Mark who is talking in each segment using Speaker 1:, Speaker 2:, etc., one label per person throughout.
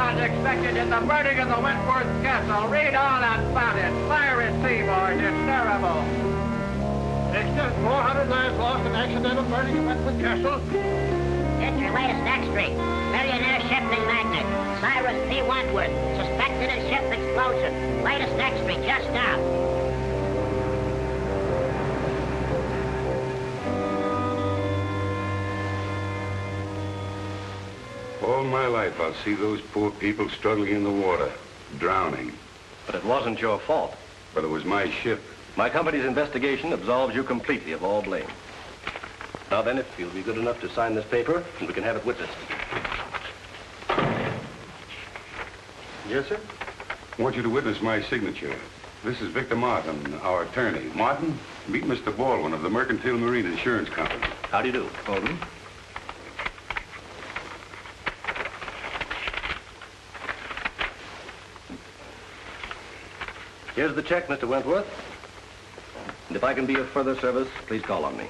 Speaker 1: was expected in the burning of the Wentworth Castle. Read all about it. Fire at sea, boys. It's terrible.
Speaker 2: Extra 400 lives lost in accidental burning of Wentworth Castle.
Speaker 3: It's your latest extra. Millionaire shipping magnate, Cyrus P. Wentworth, suspected in ship explosion. Latest extra, just now.
Speaker 4: All my life, I'll see those poor people struggling in the water, drowning.
Speaker 5: But it wasn't your fault.
Speaker 4: But it was my ship.
Speaker 5: My company's investigation absolves you completely of all blame. Now then, if you'll be good enough to sign this paper, we can have it witnessed.
Speaker 4: Yes, sir? I want you to witness my signature. This is Victor Martin, our attorney. Martin, meet Mr. Baldwin of the Mercantile Marine Insurance Company.
Speaker 5: How do you do?
Speaker 4: Baldwin.
Speaker 5: Here's the check, Mr. Wentworth. And if I can be of further service, please call on me.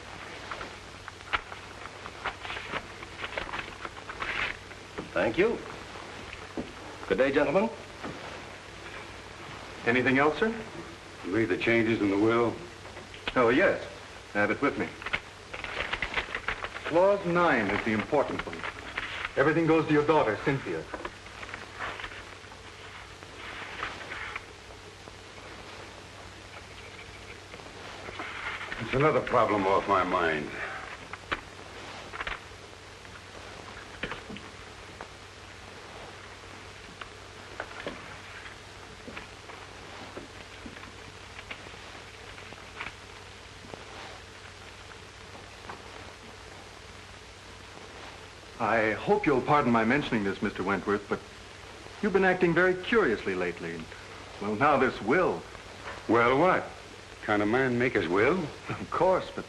Speaker 5: Thank you. Good day, gentlemen.
Speaker 6: Anything else, sir?
Speaker 4: You made the changes in the will?
Speaker 6: Oh, yes. I have it with me. Clause 9 is the important one. Everything goes to your daughter, Cynthia.
Speaker 4: It's another problem off my mind.
Speaker 6: I hope you'll pardon my mentioning this, Mr. Wentworth, but you've been acting very curiously lately. Well, now this will.
Speaker 4: Well, what? Kind of man make his will?
Speaker 6: Of course, but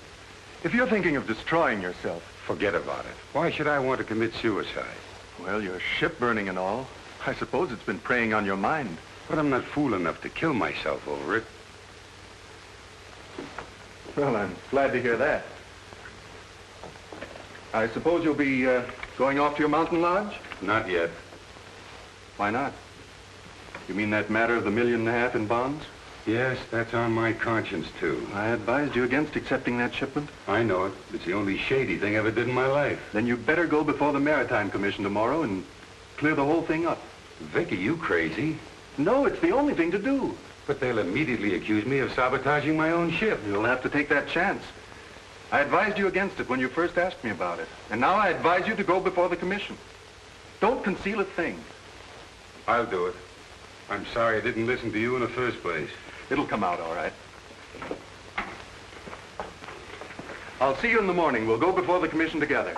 Speaker 6: if you're thinking of destroying yourself...
Speaker 4: Forget about it. Why should I want to commit suicide?
Speaker 6: Well, your ship burning and all. I suppose it's been preying on your mind.
Speaker 4: But I'm not fool enough to kill myself over it.
Speaker 6: Well, I'm glad to hear that. I suppose you'll be going off to your mountain lodge?
Speaker 4: Not yet.
Speaker 6: Why not? You mean that matter of the $1.5 million in bonds?
Speaker 4: Yes, that's on my conscience, too.
Speaker 6: I advised you against accepting that shipment.
Speaker 4: I know it. It's the only shady thing I ever did in my life.
Speaker 6: Then you better go before the Maritime Commission tomorrow and clear the whole thing up.
Speaker 4: Vicky, you crazy?
Speaker 6: No, it's the only thing to do.
Speaker 4: But they'll immediately accuse me of sabotaging my own ship.
Speaker 6: You'll have to take that chance. I advised you against it when you first asked me about it. And now I advise you to go before the commission. Don't conceal a thing.
Speaker 4: I'll do it. I'm sorry I didn't listen to you in the first place.
Speaker 6: It'll come out all right. I'll see you in the morning. We'll go before the commission together.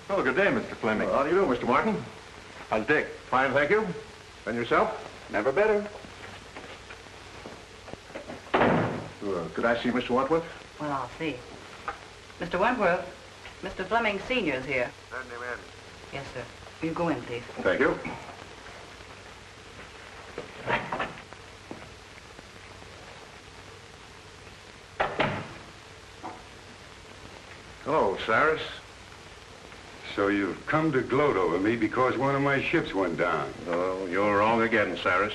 Speaker 6: Oh, good day, Mr. Fleming.
Speaker 2: How do you do, Mr. Martin?
Speaker 6: How's Dick?
Speaker 2: Fine, thank you. And yourself?
Speaker 6: Never better.
Speaker 2: Could I see Mr. Wentworth?
Speaker 7: Well, I'll see. Mr. Wentworth, Mr. Fleming Sr.'s here.
Speaker 2: Send him in.
Speaker 7: Yes, sir. You go in, please.
Speaker 2: Thank you. Hello, Cyrus.
Speaker 4: So you've come to gloat over me because one of my ships went down.
Speaker 2: Oh, you're wrong again, Cyrus.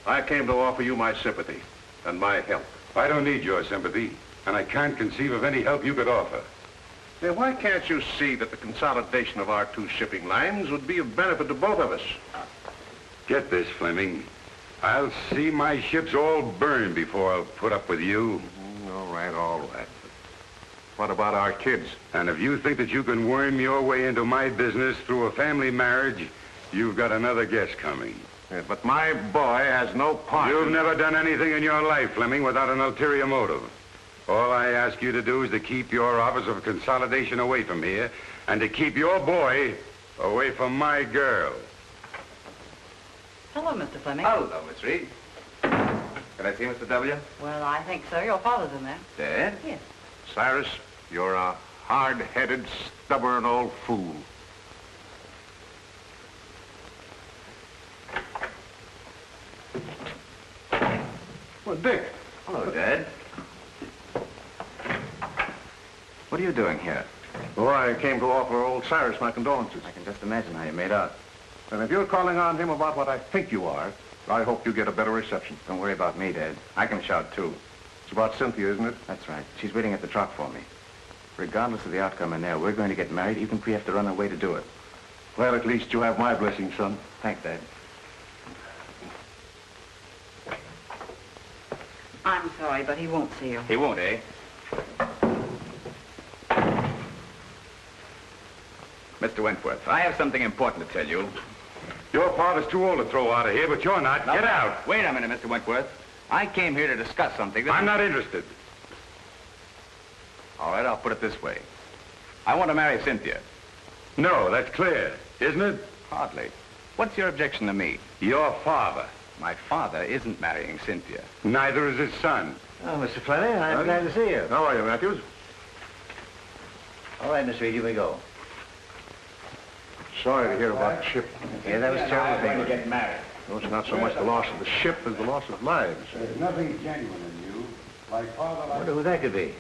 Speaker 2: I came to offer you my sympathy and my help.
Speaker 4: I don't need your sympathy, and I can't conceive of any help you could offer.
Speaker 2: Hey, why can't you see that the consolidation of our two shipping lines would be of benefit to both of us?
Speaker 4: Get this, Fleming. I'll see my ships all burned before I'll put up with you.
Speaker 2: All right, all right. What about our kids?
Speaker 4: And if you think that you can worm your way into my business through a family marriage, you've got another guess coming.
Speaker 2: Yeah, but my boy has no part.
Speaker 4: You've never done anything in your life, Fleming, without an ulterior motive. All I ask you to do is to keep your Office of Consolidation away from here, and to keep your boy away from my girl.
Speaker 7: Hello, Mr. Fleming.
Speaker 8: Hello, Miss Reed. Can I see Mr. W?
Speaker 7: Well, I think so. Your father's in there.
Speaker 8: Dad?
Speaker 7: Yes.
Speaker 2: Cyrus, you're a hard-headed, stubborn old fool.
Speaker 6: Well, Dick.
Speaker 8: Hello, Dad. What are you doing here?
Speaker 2: Well, I came to offer old Cyrus my condolences.
Speaker 8: I can just imagine how you made out.
Speaker 2: And if you're calling on him about what I think you are, I hope you get a better reception.
Speaker 8: Don't worry about me, Dad. I can shout, too.
Speaker 2: It's about Cynthia, isn't it?
Speaker 8: That's right. She's waiting at the truck for me. Regardless of the outcome in there, we're going to get married even if we have to run away to do it.
Speaker 2: Well, at least you have my blessing, son.
Speaker 8: Thanks, Dad.
Speaker 7: I'm sorry, but he won't see you.
Speaker 8: He won't, eh? Mr. Wentworth, I have something important to tell you.
Speaker 4: Your father's too old to throw out of here, but you're not. Get out.
Speaker 8: Wait a minute, Mr. Wentworth. I came here to discuss something that...
Speaker 4: I'm not interested.
Speaker 8: All right, I'll put it this way. I want to marry Cynthia.
Speaker 4: No, that's clear, isn't it?
Speaker 8: Hardly. What's your objection to me?
Speaker 4: Your father.
Speaker 8: My father isn't marrying Cynthia.
Speaker 4: Neither is his son.
Speaker 9: Oh, Mr. Fleming, I'm glad to see you.
Speaker 2: How are you, Matthews?
Speaker 9: All right, Miss Reed, you may go.
Speaker 2: Sorry to hear about the ship.
Speaker 9: Yeah, that was terrible thing.
Speaker 8: get married.
Speaker 2: No, it's not so much the loss of the ship as the loss of lives.
Speaker 10: There's nothing genuine in you. Like father,
Speaker 9: I
Speaker 10: like...
Speaker 9: wonder who that could be.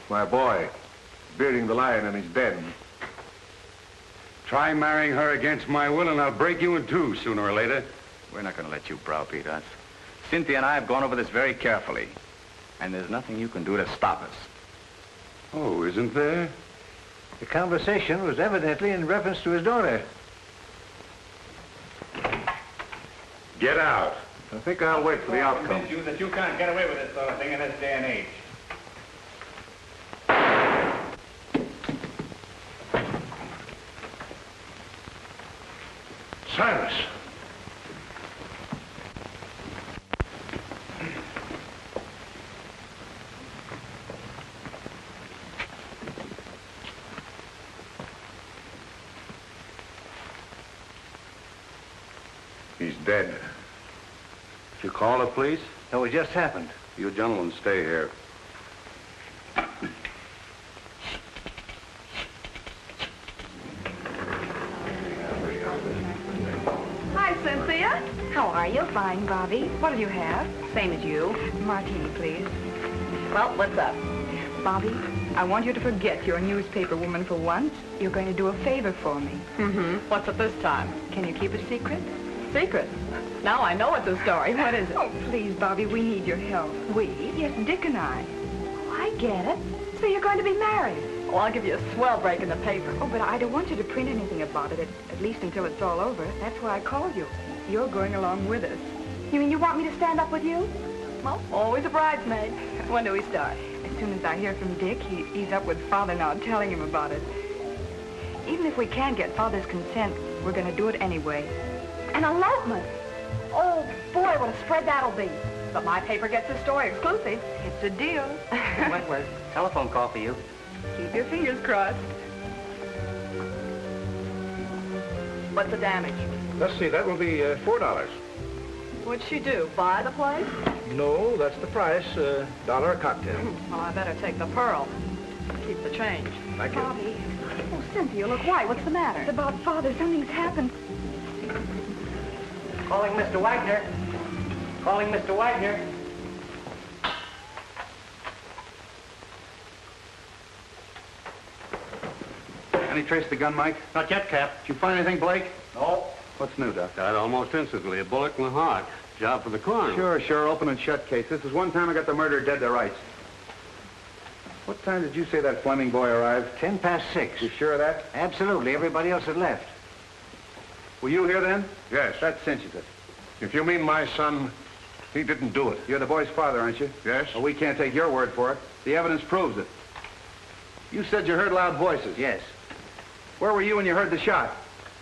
Speaker 2: My boy, bearding the lion in his den.
Speaker 4: Try marrying her against my will, and I'll break you in two sooner or later.
Speaker 8: We're not going to let you browbeat us. Cynthia and I have gone over this very carefully. And there's nothing you can do to stop us.
Speaker 4: Oh, isn't there?
Speaker 9: The conversation was evidently in reference to his daughter.
Speaker 4: Get out.
Speaker 2: I think I'll wait for the outcome.
Speaker 8: you that you can't get away with this sort of thing in this day and age.
Speaker 2: Cyrus! He's dead.
Speaker 5: Did you call the police?
Speaker 9: No, it just happened.
Speaker 5: You gentlemen stay here.
Speaker 7: Hi, Cynthia.
Speaker 11: How are you? Fine, Bobby.
Speaker 7: What do you have? Same as you.
Speaker 11: Martini, please.
Speaker 7: Well, what's up?
Speaker 11: Bobby, I want you to forget you're a newspaper woman for once. You're going to do a favor for me.
Speaker 7: Mm-hmm. What's it this time?
Speaker 11: Can you keep a secret?
Speaker 7: Secret. Now I know it's a story. What is it?
Speaker 11: Oh, please, Bobby, we need your help.
Speaker 7: We?
Speaker 11: Yes, Dick and I. Oh, I get it. So you're going to be married.
Speaker 7: Well, I'll give you a swell break in the paper.
Speaker 11: Oh, but I don't want you to print anything about it, at least until it's all over. That's why I called you. You're going along with us. You mean you want me to stand up with you?
Speaker 7: Well, always a bridesmaid. When do we start?
Speaker 11: As soon as I hear from Dick, he's up with Father now, telling him about it. Even if we can't get Father's consent, we're going to do it anyway.
Speaker 7: An elopement. Oh, boy, what a spread that'll be. But my paper gets the story exclusive.
Speaker 11: It's a deal.
Speaker 9: Wentworth, telephone call for you.
Speaker 11: Keep your fingers crossed.
Speaker 7: What's the damage?
Speaker 2: Let's see, that will be $4.
Speaker 7: What'd she do, buy the place?
Speaker 2: No, that's the price. $1 a cocktail.
Speaker 7: Well, I better take the pearl. Keep the change.
Speaker 2: Thank you.
Speaker 11: Bobby,
Speaker 7: Oh, Cynthia, look white. What's the matter?
Speaker 11: it's about Father. Something's happened.
Speaker 9: Calling Mr. Wagner. Calling Mr. Wagner.
Speaker 6: Any trace of the gun, Mike?
Speaker 10: Not yet, Cap.
Speaker 6: Did you find anything, Blake?
Speaker 10: No.
Speaker 6: What's new, Doc?
Speaker 10: Died almost instantly. A bullet in the heart. Job for the coroner.
Speaker 6: Sure. Open and shut case. This is one time I got the murderer dead to rights. What time did you say that Fleming boy arrived?
Speaker 9: 6:10.
Speaker 6: You sure of that?
Speaker 9: Absolutely. Everybody else had left.
Speaker 6: Were you here then?
Speaker 2: Yes.
Speaker 6: That cinches it.
Speaker 2: If you mean my son, he didn't do it.
Speaker 6: You're the boy's father, aren't you?
Speaker 2: Yes?
Speaker 6: Well, we can't take your word for it. The evidence proves it. You said you heard loud voices.
Speaker 9: Yes.
Speaker 6: Where were you when you heard the shot?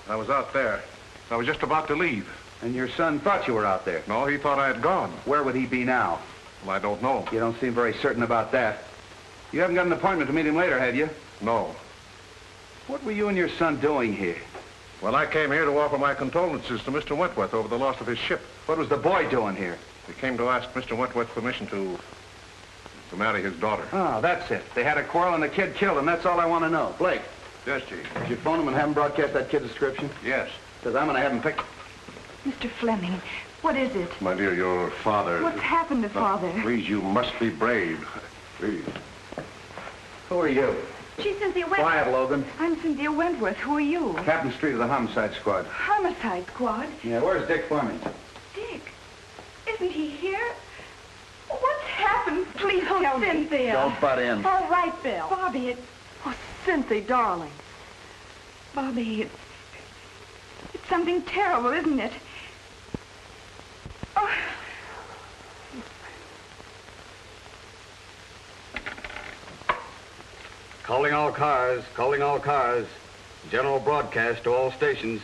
Speaker 2: I was out there. I was just about to leave.
Speaker 6: And your son thought you were out there.
Speaker 2: No, he thought I had gone.
Speaker 6: Where would he be now?
Speaker 2: Well, I don't know.
Speaker 6: You don't seem very certain about that. You haven't got an appointment to meet him later, have you?
Speaker 2: No.
Speaker 6: What were you and your son doing here?
Speaker 2: Well, I came here to offer my condolences to Mr. Wentworth over the loss of his ship.
Speaker 6: What was the boy doing here?
Speaker 2: He came to ask Mr. Wentworth's permission to marry his daughter.
Speaker 6: Oh, that's it. They had a quarrel and the kid killed him. That's all I want to know. Blake,
Speaker 2: Yes, Chief.
Speaker 6: did you phone him and have him broadcast that kid's description?
Speaker 2: Yes.
Speaker 6: Because I'm going to have him picked.
Speaker 11: Mr. Fleming, what is it?
Speaker 2: My dear, your father...
Speaker 11: What's happened to Father?
Speaker 2: Please, you must be brave. Please.
Speaker 8: Who are you?
Speaker 11: She's Cynthia Wentworth.
Speaker 8: Quiet, Logan.
Speaker 11: I'm Cynthia Wentworth. Who are you?
Speaker 8: Captain Street of the Homicide Squad.
Speaker 11: Homicide Squad?
Speaker 8: Yeah, where's Dick Fleming?
Speaker 11: Dick? Isn't he here? What's happened? Please tell me.
Speaker 7: Cynthia.
Speaker 8: Don't butt in.
Speaker 7: All right, Bill.
Speaker 11: Bobby, it's...
Speaker 7: Oh, Cynthia, darling.
Speaker 11: Bobby, it's something terrible, isn't it? Oh.
Speaker 10: Calling all cars, calling all cars. General broadcast to all stations.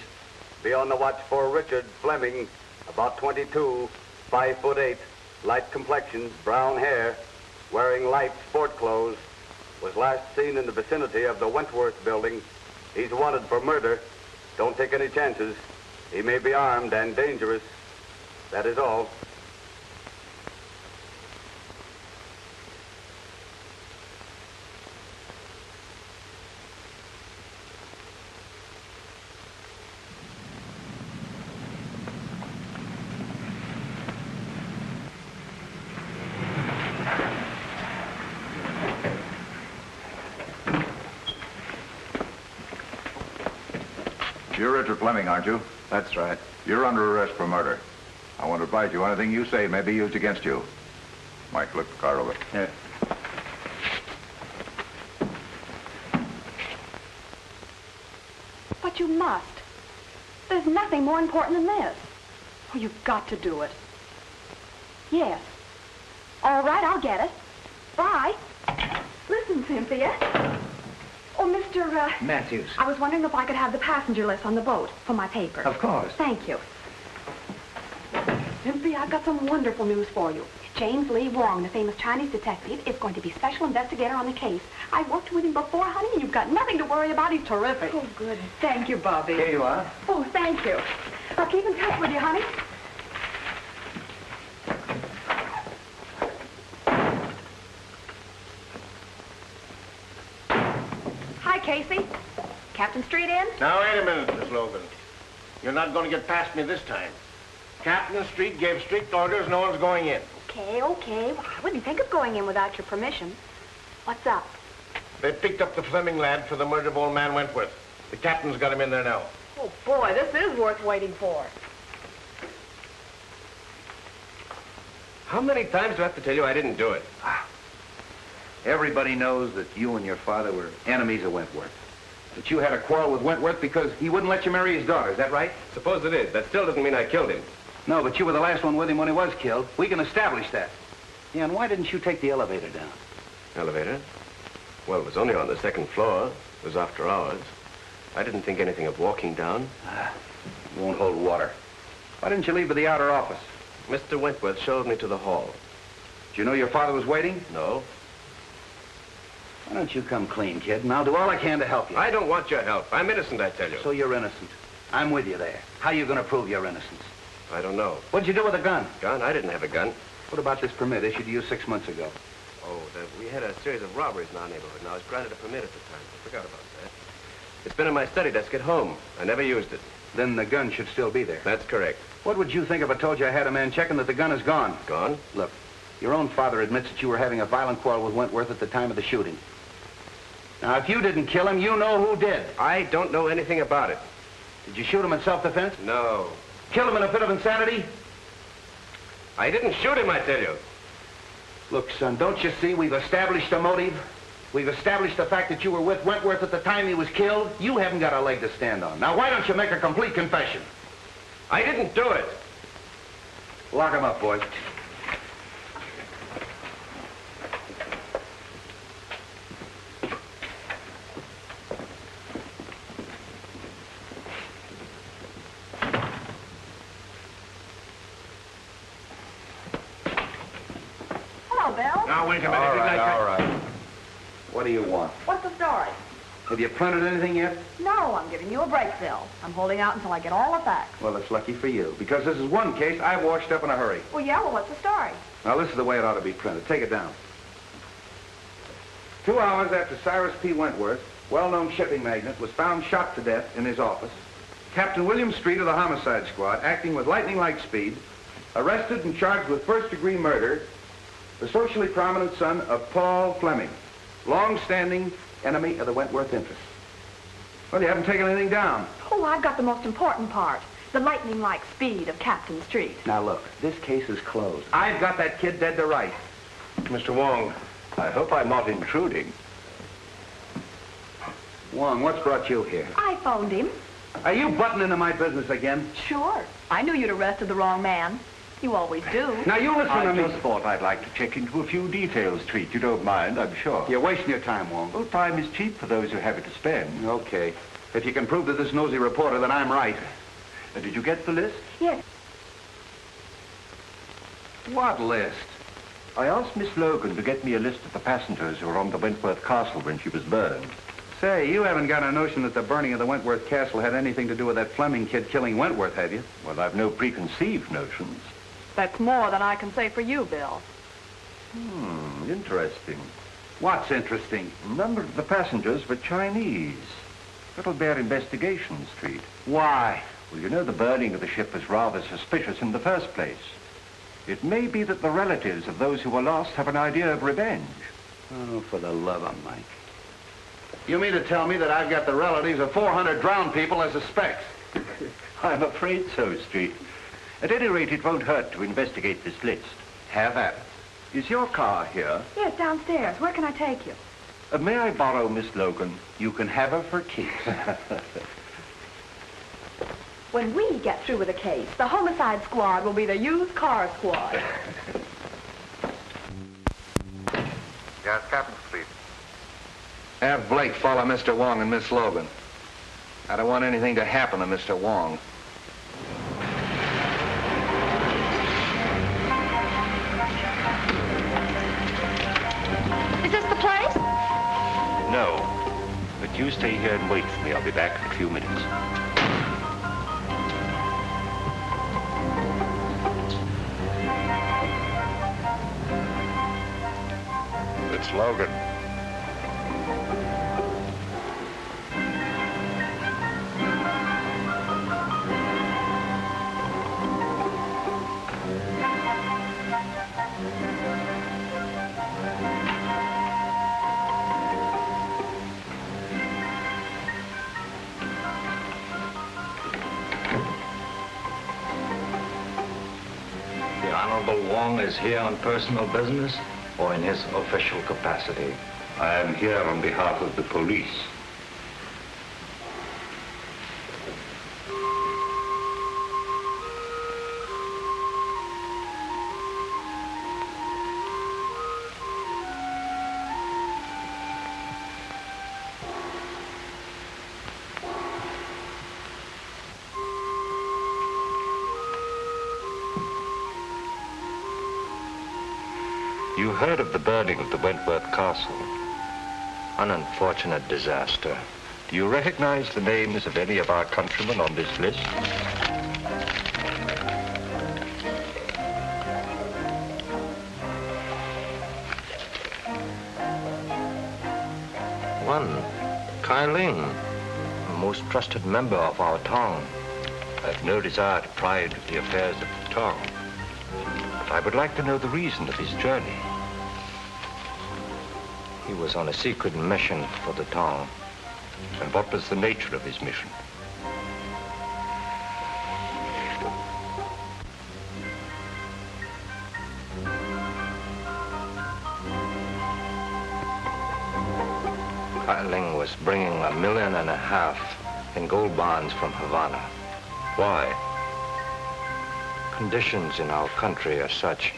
Speaker 10: Be on the watch for Richard Fleming, about 22, 5'8", light complexion, brown hair, wearing light sport clothes. Was last seen in the vicinity of the Wentworth building. He's wanted for murder. Don't take any chances. He may be armed and dangerous. That is all.
Speaker 12: You're Richard Fleming, aren't you?
Speaker 8: That's right.
Speaker 12: You're under arrest for murder. I want to advise you anything you say may be used against you. Mike, look the car over.
Speaker 8: Here.
Speaker 7: But you must. There's nothing more important than this. Oh, you've got to do it. Yes. All right, I'll get it. Bye. Listen, Cynthia. Oh, Mr.
Speaker 9: Matthews.
Speaker 7: I was wondering if I could have the passenger list on the boat for my paper.
Speaker 9: Of course.
Speaker 7: Thank you. Cynthia, I've got some wonderful news for you. James Lee Wong, the famous Chinese detective, is going to be special investigator on the case. I worked with him before, honey, and you've got nothing to worry about. He's terrific.
Speaker 11: Oh, good. Thank you, Bobby.
Speaker 8: Here you are.
Speaker 7: Oh, thank you. I'll keep in touch with you, honey. Hi, Casey. Captain Street in?
Speaker 2: Now, wait a minute, Miss Logan. You're not going to get past me this time. Captain Street gave strict orders, no one's going in.
Speaker 7: Okay. Well, I wouldn't think of going in without your permission. What's up?
Speaker 2: They picked up the Fleming lad for the murder of old man Wentworth. The captain's got him in there now.
Speaker 7: Oh, boy, this is worth waiting for.
Speaker 5: How many times do I have to tell you I didn't do it?
Speaker 8: Everybody knows that you and your father were enemies of Wentworth. That you had a quarrel with Wentworth because he wouldn't let you marry his daughter. Is that right?
Speaker 5: Suppose it is. That still doesn't mean I killed him.
Speaker 8: No, but you were the last one with him when he was killed. We can establish that. Yeah, and why didn't you take the elevator down?
Speaker 5: Elevator? Well, it was only on the second floor. It was after hours. I didn't think anything of walking down.
Speaker 8: Won't hold water. Why didn't you leave for the outer office?
Speaker 5: Mr. Wentworth showed me to the hall.
Speaker 8: Did you know your father was waiting?
Speaker 5: No.
Speaker 8: Why don't you come clean, kid, and I'll do all I can to help you.
Speaker 5: I don't want your help. I'm innocent, I tell you.
Speaker 8: So you're innocent. I'm with you there. How are you going to prove your innocence?
Speaker 5: I don't know.
Speaker 8: What'd you do with the gun?
Speaker 5: Gun? I didn't have a gun.
Speaker 8: What about this permit issued to you 6 months ago?
Speaker 5: Oh, we had a series of robberies in our neighborhood, and I was granted a permit at the time. I forgot about that. It's been in my study desk at home. I never used it.
Speaker 8: Then the gun should still be there.
Speaker 5: That's correct.
Speaker 8: What would you think if I told you I had a man checking that the gun is gone?
Speaker 5: Gone?
Speaker 8: Look, your own father admits that you were having a violent quarrel with Wentworth at the time of the shooting. Now, if you didn't kill him, you know who did.
Speaker 5: I don't know anything about it.
Speaker 8: Did you shoot him in self-defense?
Speaker 5: No.
Speaker 8: Kill him in a fit of insanity?
Speaker 5: I didn't shoot him, I tell you.
Speaker 8: Look, son, don't you see we've established a motive? We've established the fact that you were with Wentworth at the time he was killed. You haven't got a leg to stand on. Now, why don't you make a complete confession?
Speaker 5: I didn't do it.
Speaker 8: Lock him up, boys.
Speaker 7: Hello, Bill.
Speaker 2: Now, wait a minute.
Speaker 8: All right. What do you want?
Speaker 7: What's the story?
Speaker 8: Have you printed anything yet?
Speaker 7: No, I'm giving you a break, Bill. I'm holding out until I get all the facts.
Speaker 8: Well, it's lucky for you, because this is one case I've washed up in a hurry.
Speaker 7: Well, yeah, well, what's the story?
Speaker 8: Now, this is the way it ought to be printed. Take it down. 2 hours after Cyrus P. Wentworth, well-known shipping magnate, was found shot to death in his office, Captain William Street of the Homicide Squad, acting with lightning-like speed, arrested and charged with first-degree murder the socially prominent son of Paul Fleming, Long-standing enemy of the Wentworth interests. Well, you haven't taken anything down.
Speaker 7: Oh, I've got the most important part. The lightning-like speed of Captain Street.
Speaker 8: Now, look, this case is closed. I've got that kid dead to rights.
Speaker 5: Mr. Wong, I hope I'm not intruding.
Speaker 8: Wong, what's brought you here?
Speaker 7: I phoned him.
Speaker 8: Are you butting into my business again?
Speaker 7: Sure. I knew you'd arrested the wrong man. You always do.
Speaker 8: Now, you listen to me.
Speaker 12: I just thought I'd like to check into a few details, Treat. You don't mind, I'm sure.
Speaker 8: You're wasting your time, Wong.
Speaker 12: Well, time is cheap for those who have it to spend.
Speaker 8: Okay. If you can prove to this nosy reporter that I'm right.
Speaker 12: Did you get the list?
Speaker 7: Yes.
Speaker 8: What list?
Speaker 12: I asked Miss Logan to get me a list of the passengers who were on the Wentworth Castle when she was burned.
Speaker 8: Say, you haven't got a notion that the burning of the Wentworth Castle had anything to do with that Fleming kid killing Wentworth, have you?
Speaker 12: Well, I've no preconceived notions.
Speaker 7: That's more than I can say for you, Bill.
Speaker 12: Interesting.
Speaker 8: What's interesting?
Speaker 12: A number of the passengers were Chinese. That'll bear investigation, Street.
Speaker 8: Why?
Speaker 12: Well, you know the burning of the ship was rather suspicious in the first place. It may be that the relatives of those who were lost have an idea of revenge.
Speaker 8: Oh, for the love of Mike. You mean to tell me that I've got the relatives of 400 drowned people as suspects?
Speaker 12: I'm afraid so, Street. At any rate, it won't hurt to investigate this list.
Speaker 8: Have at it.
Speaker 12: Is your car here?
Speaker 7: Yes, downstairs. Where can I take you?
Speaker 12: May I borrow Miss Logan?
Speaker 8: You can have her for keeps.
Speaker 7: When we get through with the case, the homicide squad will be the used car squad.
Speaker 12: Yes, Captain Street.
Speaker 8: Have Blake follow Mr. Wong and Miss Logan. I don't want anything to happen to Mr. Wong.
Speaker 7: Is this the place?
Speaker 12: No. But you stay here and wait for me. I'll be back in a few minutes. It's Logan.
Speaker 13: The Honorable Wong is here on personal business or in his official capacity?
Speaker 12: I am here on behalf of the police. You heard of the burning of the Wentworth Castle?
Speaker 13: An unfortunate disaster.
Speaker 12: Do you recognize the names of any of our countrymen on this list?
Speaker 13: One, Kai Ling, a most trusted member of our Tong.
Speaker 12: I've no desire to pry into the affairs of the Tong. But I would like to know the reason of his journey.
Speaker 13: He was on a secret mission for the Tong.
Speaker 12: And what was the nature of his mission?
Speaker 13: Kai Ling was bringing $1.5 million in gold bonds from Havana.
Speaker 12: Why?
Speaker 13: Conditions in our country are such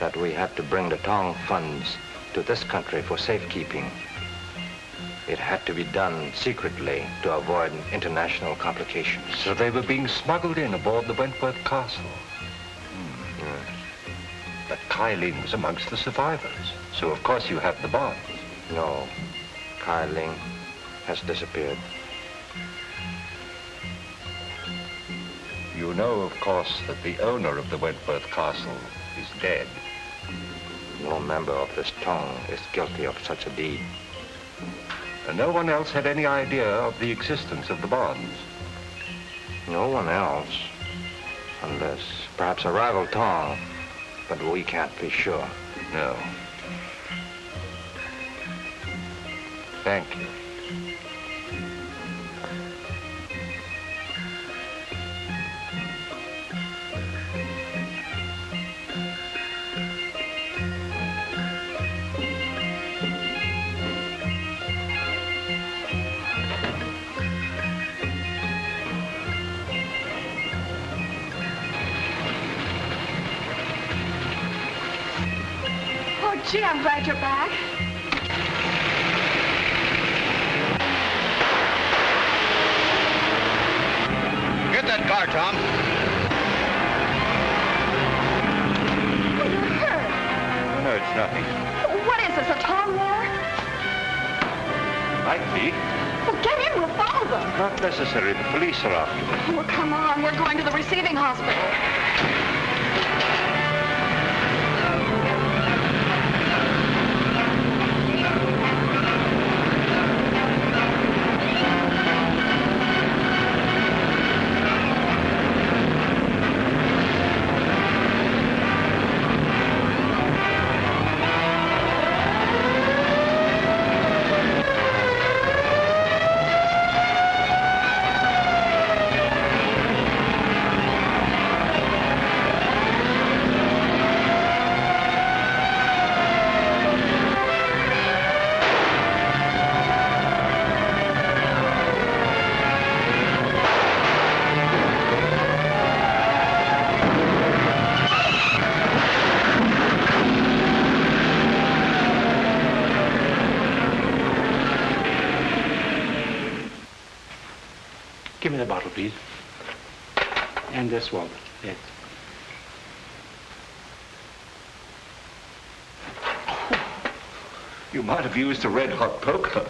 Speaker 13: that we have to bring the Tong funds to this country for safekeeping. It had to be done secretly to avoid international complications.
Speaker 12: So they were being smuggled in aboard the Wentworth Castle.
Speaker 13: Yes.
Speaker 12: But Kai Ling was amongst the survivors. So of course you have the bonds.
Speaker 13: No, Kai Ling has disappeared.
Speaker 12: You know, of course, that the owner of the Wentworth Castle is dead.
Speaker 13: No member of this Tong is guilty of such a deed.
Speaker 12: And no one else had any idea of the existence of the bonds?
Speaker 13: No one else. Unless perhaps a rival Tong. But we can't be sure.
Speaker 12: No.
Speaker 13: Thank you.
Speaker 7: Oh, gee, I'm glad you're back.
Speaker 8: Get that car, Tom.
Speaker 7: Oh, you're hurt.
Speaker 13: No, it's nothing.
Speaker 7: What is this, a tongue war?
Speaker 13: Might be.
Speaker 7: Well, get in, we'll follow them.
Speaker 13: Not necessary. The police are after us.
Speaker 7: Well, come on, we're going to the receiving hospital.
Speaker 14: Give me the bottle, please. And this one. Yes.
Speaker 12: You might have used a red-hot poker.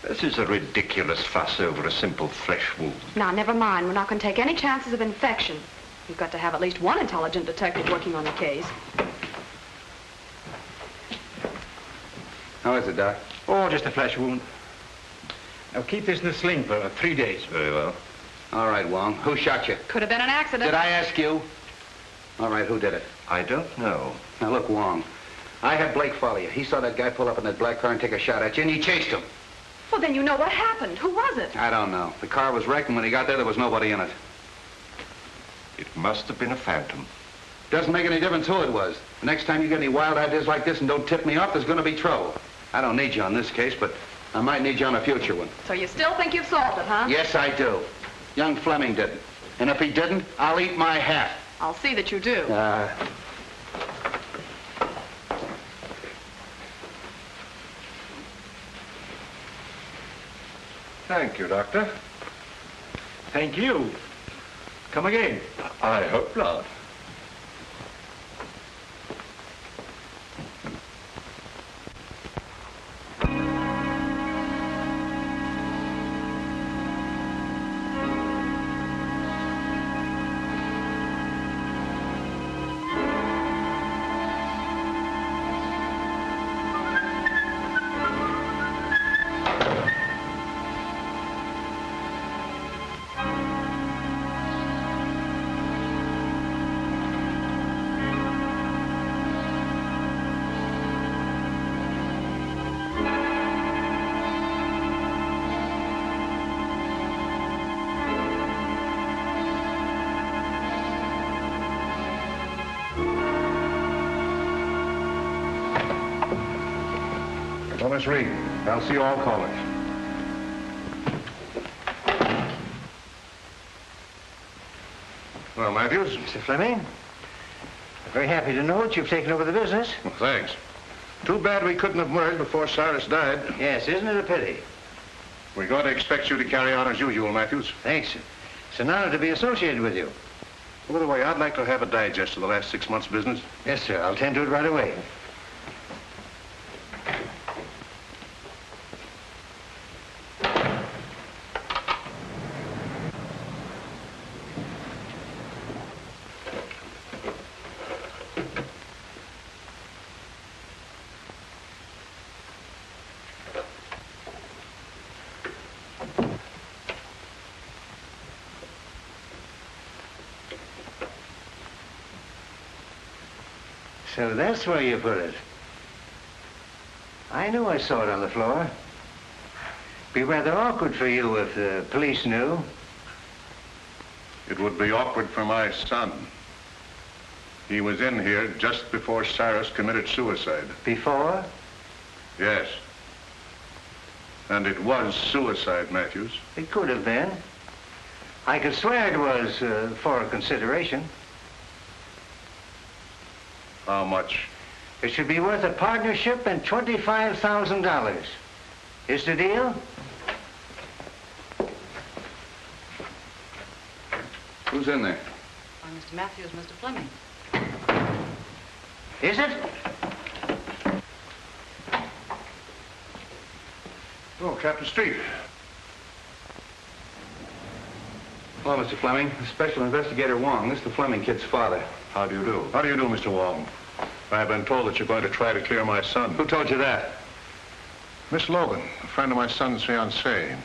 Speaker 12: This is a ridiculous fuss over a simple flesh wound.
Speaker 7: Now, never mind. We're not going to take any chances of infection. You've got to have at least one intelligent detective working on the case.
Speaker 8: How is it, Doc?
Speaker 14: Oh, just a flesh wound. Now, keep this in the sling for 3 days.
Speaker 12: Very well.
Speaker 8: All right, Wong. Who shot you?
Speaker 7: Could have been an accident.
Speaker 8: Did I ask you? All right, who did it?
Speaker 12: I don't know.
Speaker 8: Now, look, Wong. I had Blake follow you. He saw that guy pull up in that black car and take a shot at you, and he chased him.
Speaker 7: Well, then you know what happened. Who was it?
Speaker 8: I don't know. The car was wrecked, and when he got there was nobody in it.
Speaker 12: It must have been a phantom.
Speaker 8: Doesn't make any difference who it was. The next time you get any wild ideas like this and don't tip me off, there's going to be trouble. I don't need you on this case, but I might need you on a future one.
Speaker 7: So you still think you've solved it, huh?
Speaker 8: Yes, I do. Young Fleming didn't. And if he didn't, I'll eat my hat.
Speaker 7: I'll see that you do.
Speaker 12: Thank you, Doctor.
Speaker 14: Thank you. Come again.
Speaker 12: I hope not.
Speaker 2: Thomas Reed, I'll see all callers. Well, Matthews?
Speaker 9: Mr. Fleming, I'm very happy to know that you've taken over the business.
Speaker 2: Well, thanks. Too bad we couldn't have merged before Cyrus died.
Speaker 9: Yes, isn't it a pity?
Speaker 2: We're going to expect you to carry on as usual, Matthews.
Speaker 9: Thanks. It's an honor to be associated with you.
Speaker 2: By the way, I'd like to have a digest of the last 6 months' business.
Speaker 9: Yes, sir. I'll tend to it right away. So that's where you put it. I knew I saw it on the floor. Be rather awkward for you if the police knew.
Speaker 15: It would be awkward for my son. He was in here just before Cyrus committed suicide.
Speaker 9: Before?
Speaker 15: Yes. And it was suicide, Matthews.
Speaker 9: It could have been. I could swear it was for a consideration.
Speaker 15: How much?
Speaker 9: It should be worth a partnership and $25,000. Is the deal?
Speaker 6: Who's in there?
Speaker 16: Why, Mr. Matthews, Mr. Fleming.
Speaker 9: Is it?
Speaker 15: Oh, Captain Street.
Speaker 6: Hello, Mr. Fleming. Special Investigator Wong. This is the Fleming kid's father.
Speaker 15: How do you do? How do you do, Mr. Wong? I've been told that you're going to try to clear my son.
Speaker 6: Who told you that?
Speaker 15: Miss Logan, a friend of my son's fiancée.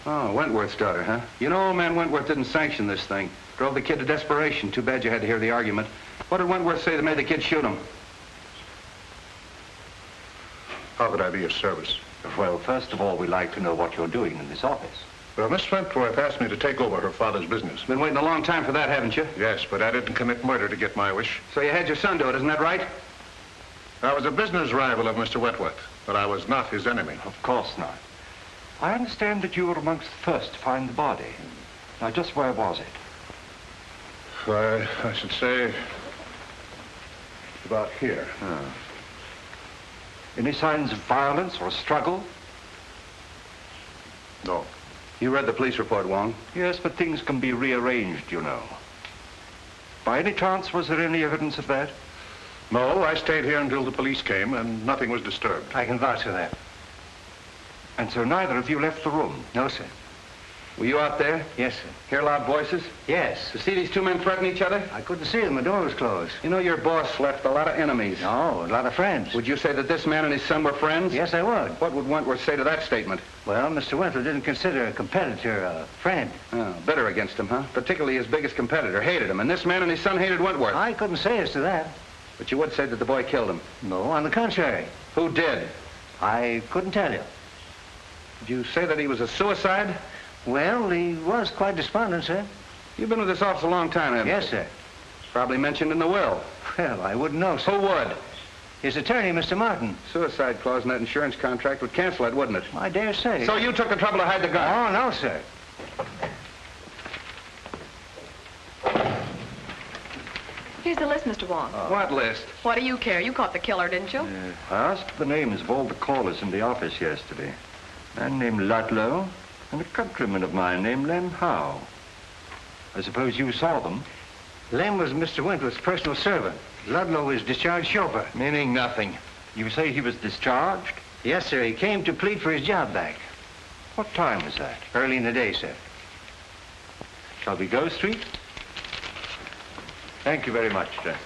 Speaker 6: Oh, Wentworth's daughter, huh? You know, old man Wentworth didn't sanction this thing. Drove the kid to desperation. Too bad you had to hear the argument. What did Wentworth say that made the kid shoot him?
Speaker 15: How could I be of service?
Speaker 12: Well, first of all, we'd like to know what you're doing in this office.
Speaker 15: Well, Miss Wentworth asked me to take over her father's business.
Speaker 6: Been waiting a long time for that, haven't you?
Speaker 15: Yes, but I didn't commit murder to get my wish.
Speaker 6: So you had your son do it, isn't that right?
Speaker 15: I was a business rival of Mr. Wentworth, but I was not his enemy.
Speaker 12: Of course not. I understand that you were amongst the first to find the body. Now, just where was it?
Speaker 15: I should say about here.
Speaker 12: Any signs of violence or struggle?
Speaker 15: No.
Speaker 6: You read the police report, Wong?
Speaker 12: Yes, but things can be rearranged, you know. By any chance, was there any evidence of that?
Speaker 15: No, I stayed here until the police came, and nothing was disturbed.
Speaker 9: I can vouch for that.
Speaker 12: And so neither of you left the room?
Speaker 9: No, sir.
Speaker 6: Were you out there?
Speaker 9: Yes, sir.
Speaker 6: Hear loud voices?
Speaker 9: Yes.
Speaker 6: To see these two men threaten each other?
Speaker 9: I couldn't see them. The door was closed.
Speaker 6: You know, your boss left a lot of enemies.
Speaker 9: No, a lot of friends.
Speaker 6: Would you say that this man and his son were friends?
Speaker 9: Yes, I would.
Speaker 6: What would Wentworth say to that statement?
Speaker 9: Well, Mr. Wentworth didn't consider a competitor a friend.
Speaker 6: Oh, bitter against him, huh? Particularly his biggest competitor. Hated him. And this man and his son hated Wentworth.
Speaker 9: I couldn't say as to that.
Speaker 6: But you would say that the boy killed him.
Speaker 9: No, on the contrary.
Speaker 6: Who did?
Speaker 9: I couldn't tell you.
Speaker 6: Did you say that he was a suicide?
Speaker 9: Well, he was quite despondent, sir.
Speaker 6: You've been with this office a long time, haven't you?
Speaker 9: Yes, sir.
Speaker 6: Probably mentioned in the will.
Speaker 9: Well, I wouldn't know, sir.
Speaker 6: Who would?
Speaker 9: His attorney, Mr. Martin.
Speaker 6: Suicide clause in that insurance contract would cancel it, wouldn't it?
Speaker 9: I dare say.
Speaker 6: So you took the trouble to hide the gun?
Speaker 9: Oh, no, sir.
Speaker 11: Here's the list, Mr. Wong.
Speaker 6: What list?
Speaker 11: What do you care? You caught the killer, didn't you?
Speaker 12: I asked the names of all the callers in the office yesterday. A man named Ludlow and a countryman of mine named Lem Howe. I suppose you saw them?
Speaker 9: Lem was Mr. Wentworth's personal servant. Ludlow was discharged chauffeur.
Speaker 6: Meaning nothing.
Speaker 12: You say he was discharged?
Speaker 9: Yes, sir. He came to plead for his job back.
Speaker 12: What time was that?
Speaker 9: Early in the day, sir.
Speaker 12: Shall we go, Street? Thank you very much, gentlemen.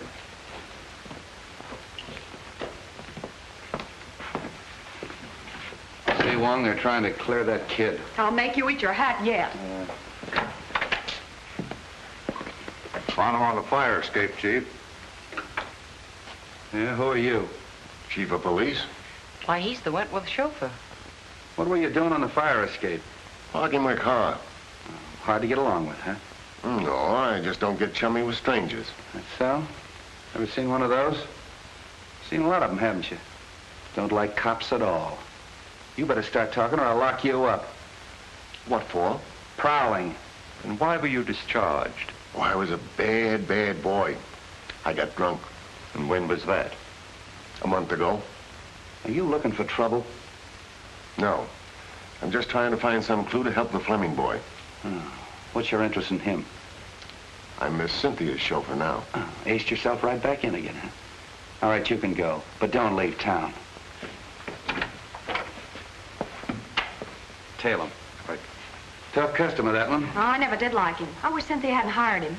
Speaker 6: Say, Wong, they're trying to clear that kid.
Speaker 11: I'll make you eat your hat yet.
Speaker 15: Found him on the fire escape, Chief.
Speaker 6: Yeah, who are you?
Speaker 15: Chief of police?
Speaker 16: Why, he's the Wentworth chauffeur.
Speaker 6: What were you doing on the fire escape?
Speaker 2: Parking my car.
Speaker 6: Hard to get along with, huh?
Speaker 2: No, I just don't get chummy with strangers.
Speaker 6: That's so? Ever seen one of those? Seen a lot of them, haven't you? Don't like cops at all. You better start talking or I'll lock you up.
Speaker 2: What for?
Speaker 6: Prowling.
Speaker 12: And why were you discharged?
Speaker 2: Oh, I was a bad, bad boy. I got drunk.
Speaker 12: And when was that?
Speaker 2: A month ago.
Speaker 6: Are you looking for trouble?
Speaker 2: No. I'm just trying to find some clue to help the Fleming boy.
Speaker 6: What's your interest in him?
Speaker 2: I'm Miss Cynthia's chauffeur now.
Speaker 6: Aced yourself right back in again, huh? All right, you can go, but don't leave town. Tail him. Right. Tough customer, that one.
Speaker 11: Oh, I never did like him. I wish Cynthia hadn't hired him.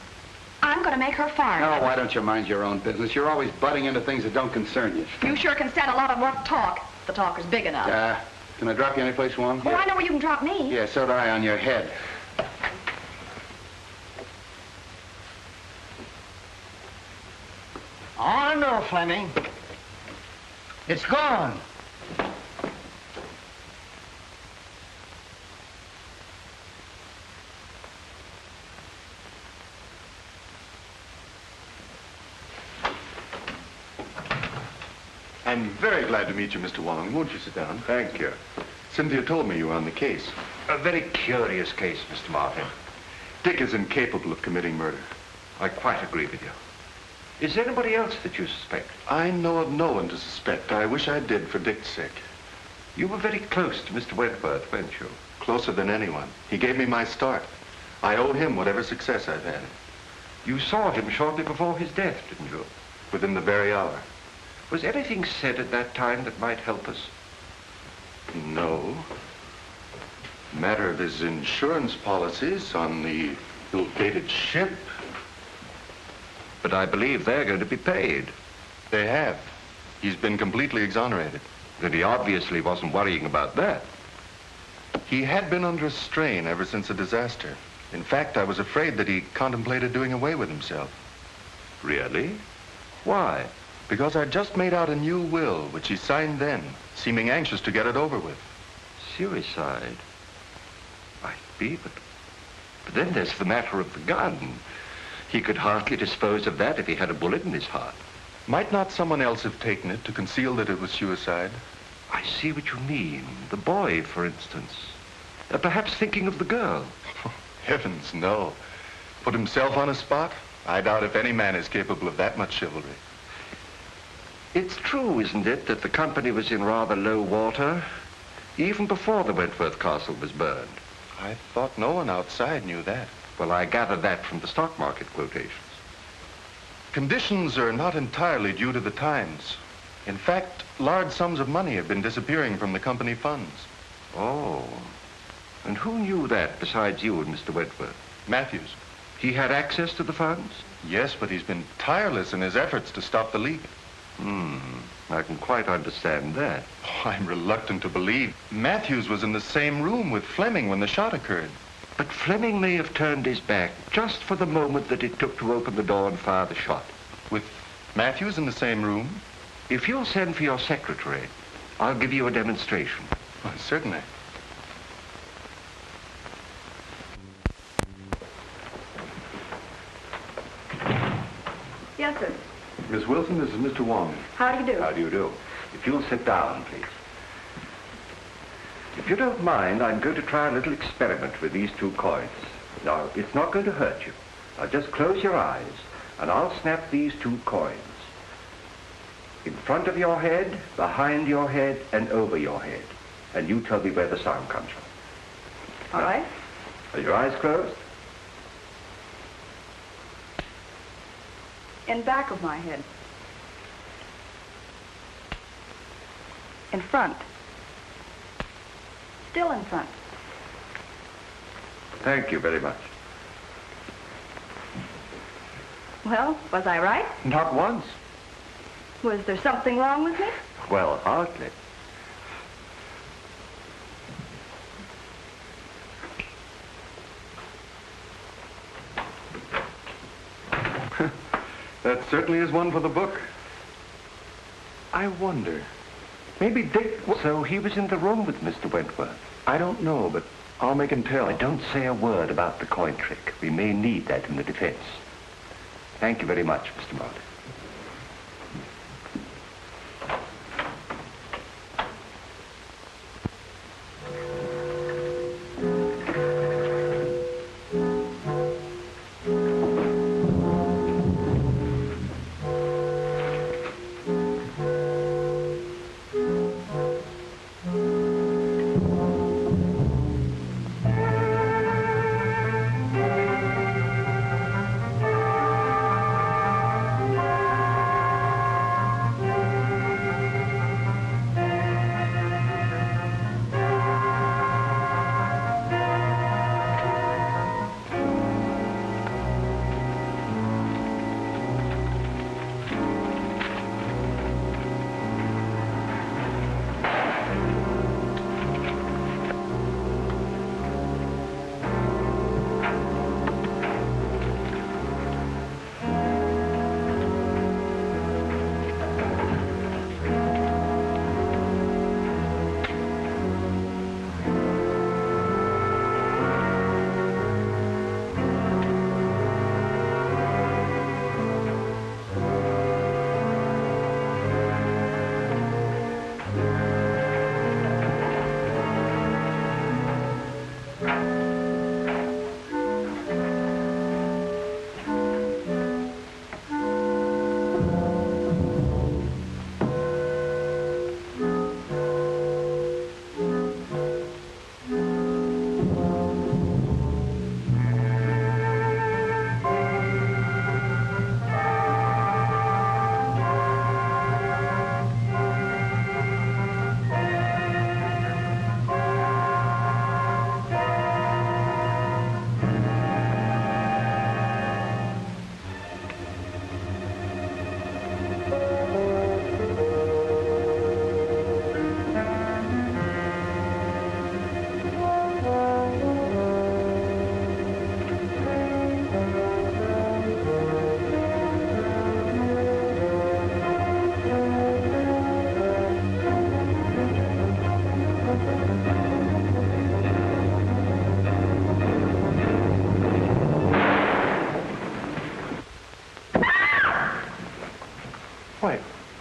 Speaker 11: I'm going to make her fire him.
Speaker 6: Oh, why don't you mind your own business? You're always butting into things that don't concern you.
Speaker 11: You sure can stand a lot of rough talk. The talk is big enough.
Speaker 6: Can I drop you anyplace, Wong?
Speaker 11: Oh, I know where you can drop me.
Speaker 6: Yeah, so do I on your head.
Speaker 9: Oh, no, Fleming. It's gone.
Speaker 6: I'm very glad to meet you, Mr. Wong. Won't you sit down?
Speaker 4: Thank you.
Speaker 6: Cynthia told me you were on the case.
Speaker 4: A very curious case, Mr. Martin.
Speaker 6: Dick is incapable of committing murder.
Speaker 4: I quite agree with you. Is there anybody else that you suspect?
Speaker 6: I know of no one to suspect. I wish I did for Dick's sake.
Speaker 4: You were very close to Mr. Wentworth, weren't you?
Speaker 6: Closer than anyone. He gave me my start. I owe him whatever success I've had.
Speaker 4: You saw him shortly before his death, didn't you?
Speaker 6: Within the very hour.
Speaker 4: Was anything said at that time that might help us?
Speaker 6: No. Matter of his insurance policies on the ill-fated ship.
Speaker 4: But I believe they're going to be paid.
Speaker 6: They have. He's been completely exonerated.
Speaker 4: And he obviously wasn't worrying about that.
Speaker 6: He had been under a strain ever since the disaster. In fact, I was afraid that he contemplated doing away with himself.
Speaker 4: Really? Why?
Speaker 6: Because I'd just made out a new will, which he signed then, seeming anxious to get it over with.
Speaker 4: Suicide? Might be, but then there's the matter of the gun. He could hardly dispose of that if he had a bullet in his heart.
Speaker 6: Might not someone else have taken it to conceal that it was suicide?
Speaker 4: I see what you mean. The boy, for instance. Perhaps thinking of the girl.
Speaker 6: Heavens, no. Put himself on a spot? I doubt if any man is capable of that much chivalry.
Speaker 4: It's true, isn't it, that the company was in rather low water, even before the Wentworth Castle was burned?
Speaker 6: I thought no one outside knew that.
Speaker 4: Well, I gathered that from the stock market quotations.
Speaker 6: Conditions are not entirely due to the times. In fact, large sums of money have been disappearing from the company funds.
Speaker 4: Oh. And who knew that besides you and Mr. Wentworth?
Speaker 6: Matthews.
Speaker 4: He had access to the funds?
Speaker 6: Yes, but he's been tireless in his efforts to stop the leak.
Speaker 4: I can quite understand that.
Speaker 6: Oh, I'm reluctant to believe. Matthews was in the same room with Fleming when the shot occurred.
Speaker 4: But Fleming may have turned his back just for the moment that it took to open the door and fire the shot.
Speaker 6: With Matthews in the same room?
Speaker 4: If you'll send for your secretary, I'll give you a demonstration.
Speaker 6: Oh, certainly.
Speaker 11: Yes, sir.
Speaker 6: Miss Wilson, this is Mr. Wong.
Speaker 11: How do you do?
Speaker 4: How do you do? If you'll sit down, please. If you don't mind, I'm going to try a little experiment with these 2 coins. Now, it's not going to hurt you. Now, just close your eyes, and I'll snap these 2 coins. In front of your head, behind your head, and over your head. And you tell me where the sound comes from.
Speaker 11: All right.
Speaker 4: Are your eyes closed?
Speaker 11: In back of my head. In front. Still in front.
Speaker 4: Thank you very much.
Speaker 11: Well, was I right?
Speaker 4: Not once.
Speaker 11: Was there something wrong with me?
Speaker 4: Well, hardly.
Speaker 6: That certainly is one for the book. I wonder. Maybe Dick...
Speaker 4: So he was in the room with Mr. Wentworth?
Speaker 6: I don't know, but I'll make him tell.
Speaker 4: Don't say a word about the coin trick. We may need that in the defense. Thank you very much, Mr. Martin.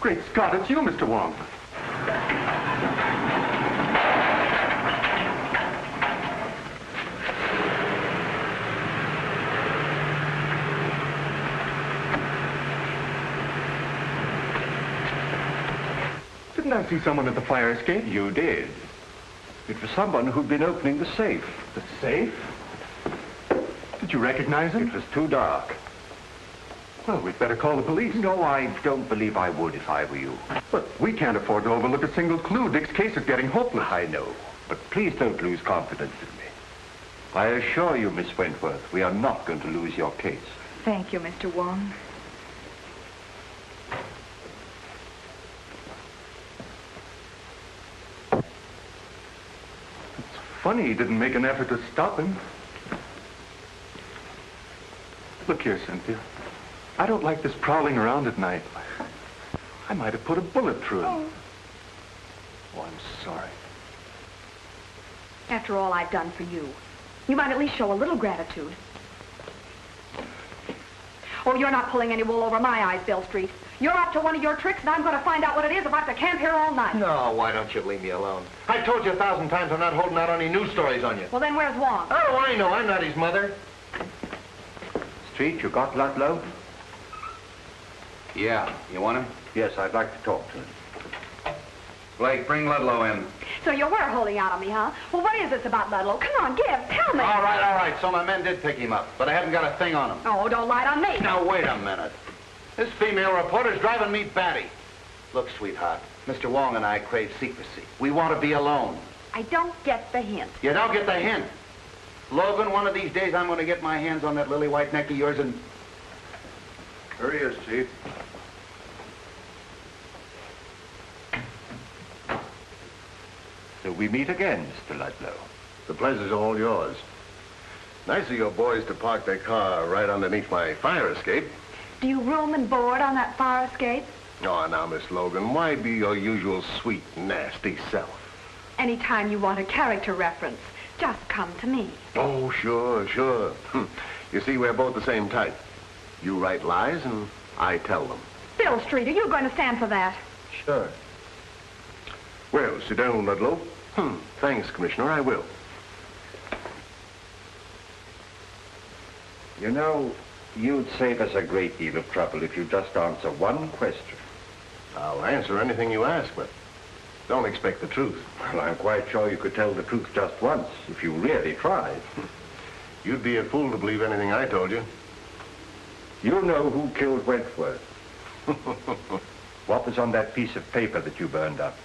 Speaker 6: Great Scott, it's you, Mr. Wong. Didn't I see someone at the fire escape?
Speaker 12: You did. It was someone who'd been opening the safe.
Speaker 6: The safe? Did you recognize him?
Speaker 12: It was too dark.
Speaker 6: Well, we'd better call the police.
Speaker 12: No, I don't believe I would if I were you.
Speaker 6: But we can't afford to overlook a single clue. Dick's case is getting hopeless.
Speaker 12: I know, but please don't lose confidence in me. I assure you, Miss Wentworth, we are not going to lose your case.
Speaker 11: Thank you, Mr. Wong.
Speaker 6: Funny he didn't make an effort to stop him. Look here, Cynthia. I don't like this prowling around at night. I might have put a bullet through him. Oh, I'm sorry.
Speaker 7: After all I've done for you, you might at least show a little gratitude. Oh, you're not pulling any wool over my eyes, Bill Street. You're up to one of your tricks, and I'm going to find out what it is if I have to camp here all night.
Speaker 8: No, why don't you leave me alone? I've told you 1,000 times I'm not holding out any news stories on you.
Speaker 7: Well, then where's Wong?
Speaker 8: Oh, I know. I'm not his mother.
Speaker 12: Street, you got Ludlow?
Speaker 10: Yeah. You want him?
Speaker 12: Yes, I'd like to talk to him.
Speaker 10: Blake, bring Ludlow in.
Speaker 7: So you were holding out on me, huh? Well, what is this about Ludlow? Come on, tell me.
Speaker 8: All right. So my men did pick him up, but I haven't got a thing on him.
Speaker 7: Oh, don't lie on me.
Speaker 8: Now, wait a minute. This female reporter's driving me batty. Look, sweetheart, Mr. Wong and I crave secrecy. We want to be alone.
Speaker 7: I don't get the hint.
Speaker 8: You don't get the hint. Logan, one of these days I'm going to get my hands on that lily white neck of yours and...
Speaker 2: Here he is, Chief.
Speaker 12: So we meet again, Mr. Ludlow.
Speaker 2: The pleasure's all yours. Nice of your boys to park their car right underneath my fire escape.
Speaker 7: Do you room and board on that fire escape?
Speaker 2: Oh, now, Miss Logan, why be your usual sweet, nasty self?
Speaker 7: Anytime you want a character reference, just come to me.
Speaker 2: Oh, sure. You see, we're both the same type. You write lies, and I tell them.
Speaker 7: Bill Street, are you going to stand for that?
Speaker 2: Sure. Well, sit down, Ludlow. Thanks, Commissioner, I will.
Speaker 12: You know, you'd save us a great deal of trouble if you just answer one question.
Speaker 2: I'll answer anything you ask, but don't expect the truth.
Speaker 12: Well, I'm quite sure you could tell the truth just once, if you really tried.
Speaker 2: You'd be a fool to believe anything I told you.
Speaker 12: You know who killed Wentworth. What was on that piece of paper that you burned up?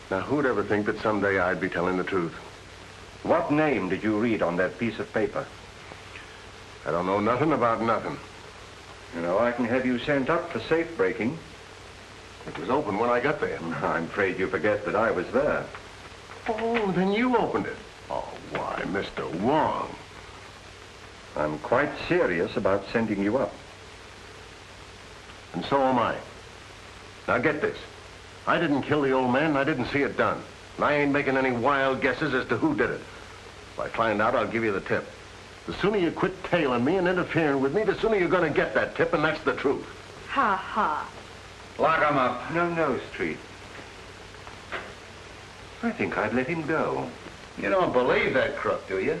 Speaker 2: Now, who'd ever think that someday I'd be telling the truth?
Speaker 12: What name did you read on that piece of paper?
Speaker 2: I don't know nothing about nothing.
Speaker 12: You know, I can have you sent up for safe breaking.
Speaker 2: It was open when I got there.
Speaker 12: I'm afraid you forget that I was there.
Speaker 2: Oh, then you opened it. Oh, why, Mr. Wong.
Speaker 12: I'm quite serious about sending you up.
Speaker 2: And so am I. Now get this. I didn't kill the old man, and I didn't see it done. And I ain't making any wild guesses as to who did it. If I find out, I'll give you the tip. The sooner you quit tailing me and interfering with me, the sooner you're going to get that tip, and that's the truth.
Speaker 7: Ha ha.
Speaker 10: Lock him up.
Speaker 12: No, Street. I think I'd let him go.
Speaker 8: You don't believe that crook, do you?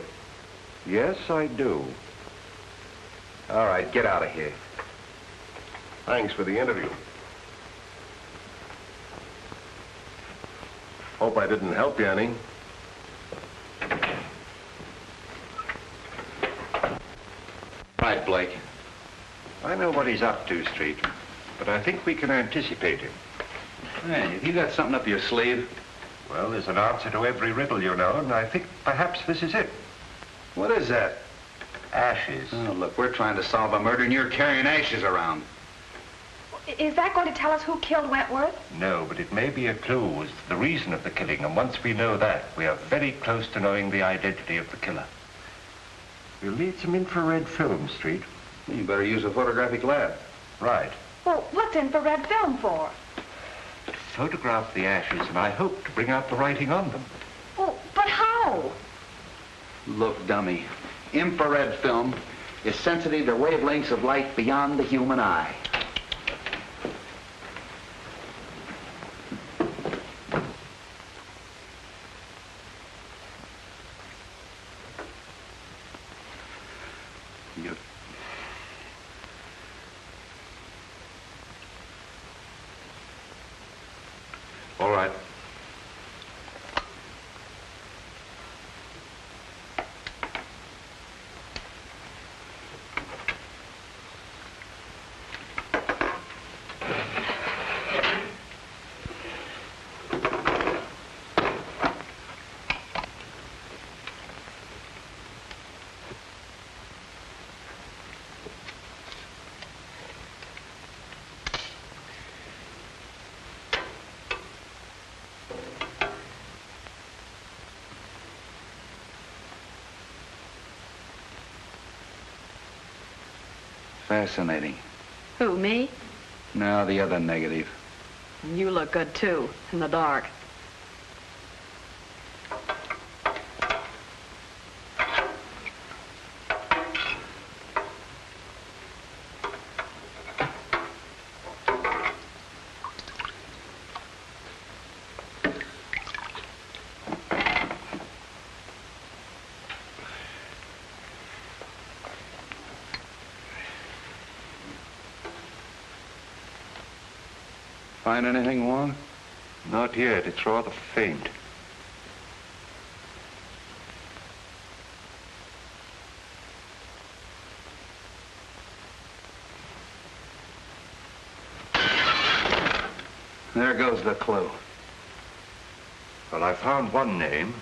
Speaker 12: Yes, I do.
Speaker 8: All right, get out of here.
Speaker 2: Thanks for the interview. Hope I didn't help you any.
Speaker 10: Right, Blake.
Speaker 12: I know what he's up to, Street, but I think we can anticipate him.
Speaker 10: Hey, have you got something up your sleeve?
Speaker 12: Well, there's an answer to every riddle, you know, and I think perhaps this is it.
Speaker 10: What is that?
Speaker 12: Ashes.
Speaker 10: Oh, look, we're trying to solve a murder and you're carrying ashes around.
Speaker 7: Is that going to tell us who killed Wentworth?
Speaker 12: No, but it may be a clue as to the reason of the killing, and once we know that, we are very close to knowing the identity of the killer. We'll need some infrared film, Street.
Speaker 10: You better use a photographic lab.
Speaker 12: Right.
Speaker 7: Well, what's infrared film for?
Speaker 12: To photograph the ashes, and I hope to bring out the writing on them.
Speaker 7: Well, but how?
Speaker 10: Look, dummy, infrared film is sensitive to wavelengths of light beyond the human eye.
Speaker 12: All right.
Speaker 8: Fascinating.
Speaker 7: Who, me?
Speaker 8: No, the other negative.
Speaker 7: You look good, too, in the dark.
Speaker 8: Find anything, Wong?
Speaker 12: Not yet. It's rather faint.
Speaker 8: There goes the clue.
Speaker 12: Well, I found one name.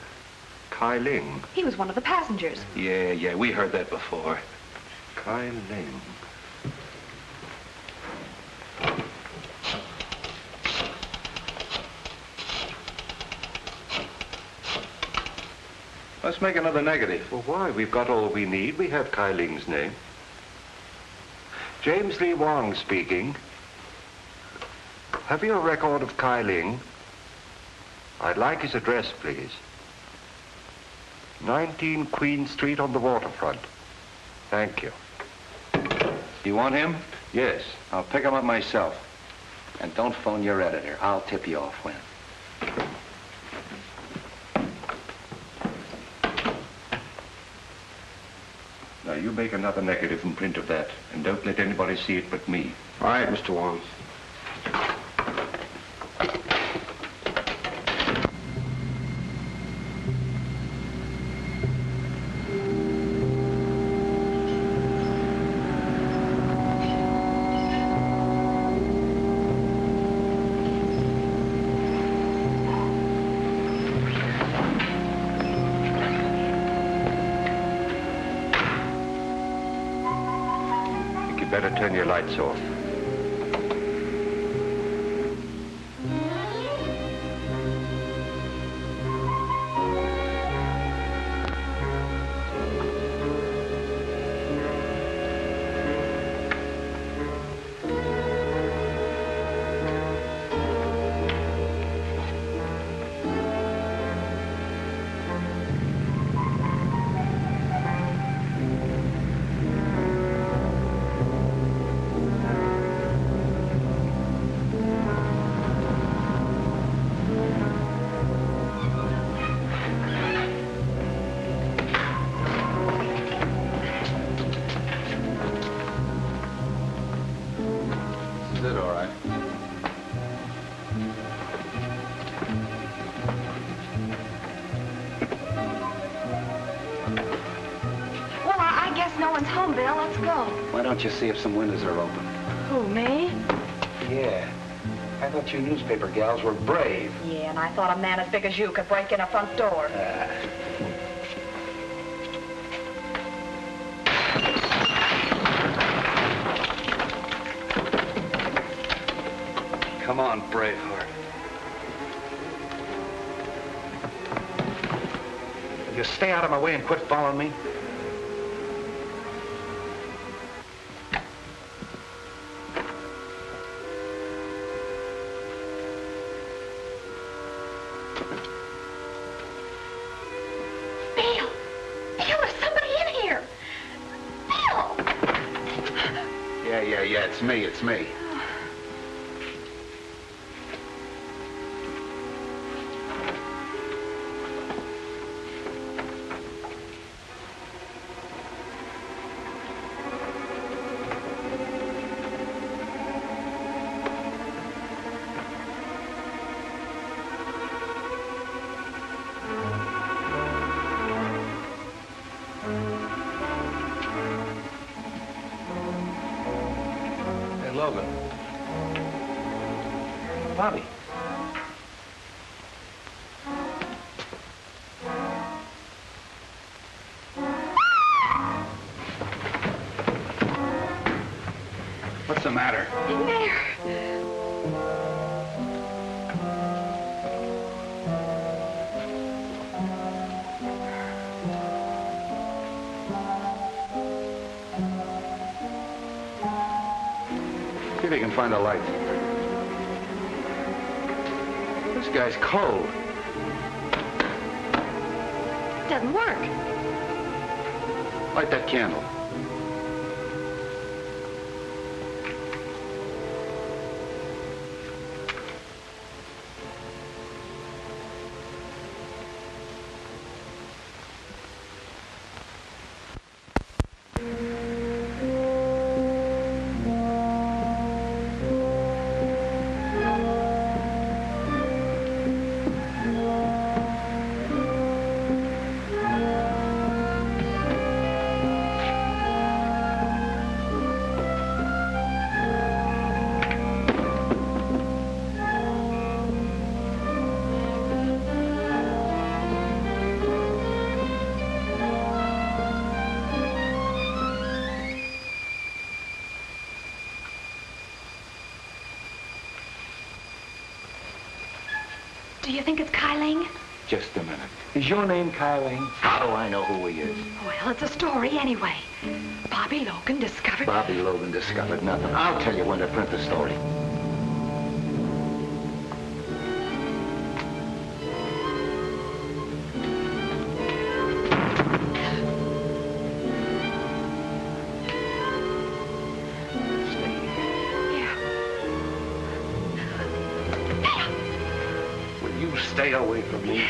Speaker 12: Kai Ling.
Speaker 7: He was one of the passengers.
Speaker 8: Yeah, we heard that before.
Speaker 12: Kai Ling.
Speaker 8: Let's make another negative.
Speaker 12: Well, why? We've got all we need. We have Kai Ling's name. James Lee Wong speaking. Have you a record of Kai Ling? I'd like his address, please. 19 Queen Street on the waterfront. Thank you.
Speaker 8: You want him?
Speaker 12: Yes.
Speaker 8: I'll pick him up myself. And don't phone your editor. I'll tip you off when.
Speaker 12: Now, you make another negative and print of that, and don't let anybody see it but me.
Speaker 10: All right, Mr. Wong.
Speaker 12: Better turn your lights off.
Speaker 8: Is it all right?
Speaker 7: Well, I guess no one's home, Bill. Let's go.
Speaker 8: Why don't you see if some windows are open?
Speaker 7: Who, me?
Speaker 8: Yeah. I thought you newspaper gals were brave.
Speaker 7: Yeah, and I thought a man as big as you could break in a front door.
Speaker 8: Come on, Braveheart. You stay out of my way and quit following me.
Speaker 7: Bill! Bill, there's somebody in here! Bill!
Speaker 8: Yeah, it's me.
Speaker 14: Bobby.
Speaker 8: What's the matter? See if you can find a light. This guy's cold.
Speaker 7: It doesn't work.
Speaker 8: Light that candle.
Speaker 7: Do you think it's Kai Ling?
Speaker 8: Just a minute. Is your name Kai Ling? How do I know who he is?
Speaker 7: Well, it's a story anyway. Bobby Logan discovered...
Speaker 8: Bobby Logan discovered nothing. I'll tell you when to print the story. Stay away from me.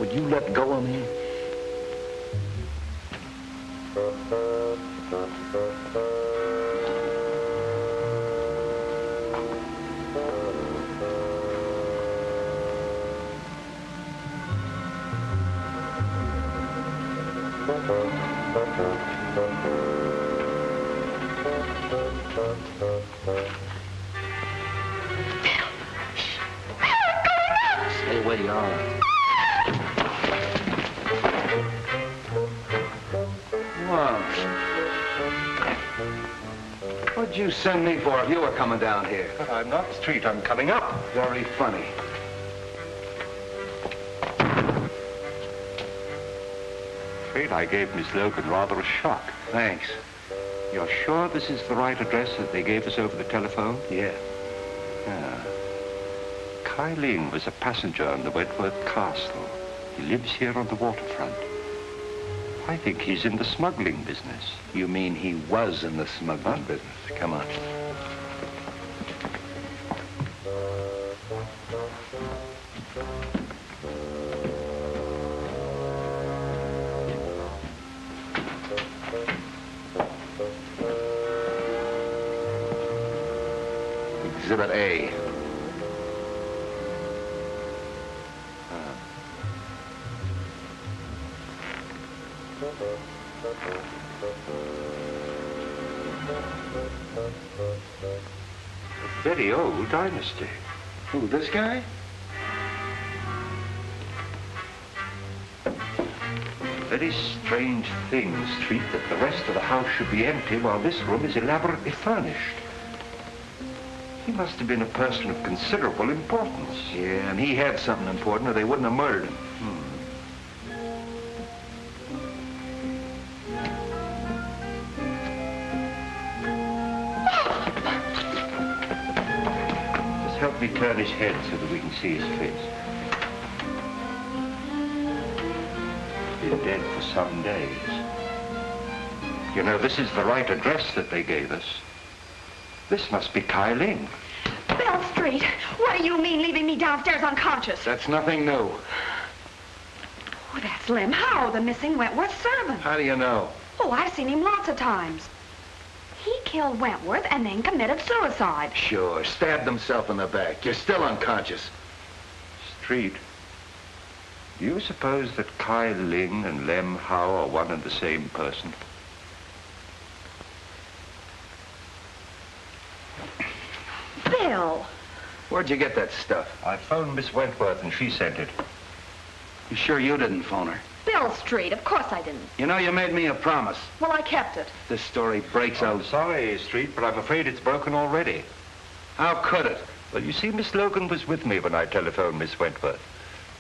Speaker 8: Would you let go of me? Stay where you are. Wow. What'd you send me for if you were coming down here?
Speaker 12: I'm not Street, I'm coming up.
Speaker 8: Very funny.
Speaker 12: Afraid I gave Miss Logan rather a shock.
Speaker 8: Thanks.
Speaker 12: You're sure this is the right address that they gave us over the telephone?
Speaker 8: Yeah.
Speaker 12: Yeah. Kai Ling was a passenger on the Wentworth Castle. He lives here on the waterfront. I think he's in the smuggling business.
Speaker 8: You mean he was in the smuggling business? Come on. Exhibit A.
Speaker 12: A very old dynasty.
Speaker 8: Who, this guy?
Speaker 12: Very strange thing, Street, that the rest of the house should be empty while this room is elaborately furnished. He must have been a person of considerable importance.
Speaker 8: Yeah, and he had something important or they wouldn't have murdered him.
Speaker 12: Just help me turn his head so that we can see his face. Been dead for some days. You know, this is the right address that they gave us. This must be Kai Ling.
Speaker 7: Bell Street, what do you mean leaving me downstairs unconscious?
Speaker 8: That's nothing new.
Speaker 7: Oh, that's Lem Howe, the missing Wentworth servant.
Speaker 8: How do you know?
Speaker 7: Oh, I've seen him lots of times. He killed Wentworth and then committed suicide.
Speaker 8: Sure, stabbed himself in the back. You're still unconscious.
Speaker 12: Street, do you suppose that Kai Ling and Lem Howe are one and the same person?
Speaker 7: Bill!
Speaker 8: Where'd you get that stuff?
Speaker 12: I phoned Miss Wentworth and she sent it.
Speaker 8: You sure you didn't phone her?
Speaker 7: Bill Street, of course I didn't.
Speaker 8: You know, you made me a promise.
Speaker 7: Well, I kept it.
Speaker 8: This story breaks
Speaker 12: I'm
Speaker 8: out.
Speaker 12: sorry, Street, but I'm afraid it's broken already.
Speaker 8: How could it?
Speaker 12: Well, you see, Miss Logan was with me when I telephoned Miss Wentworth.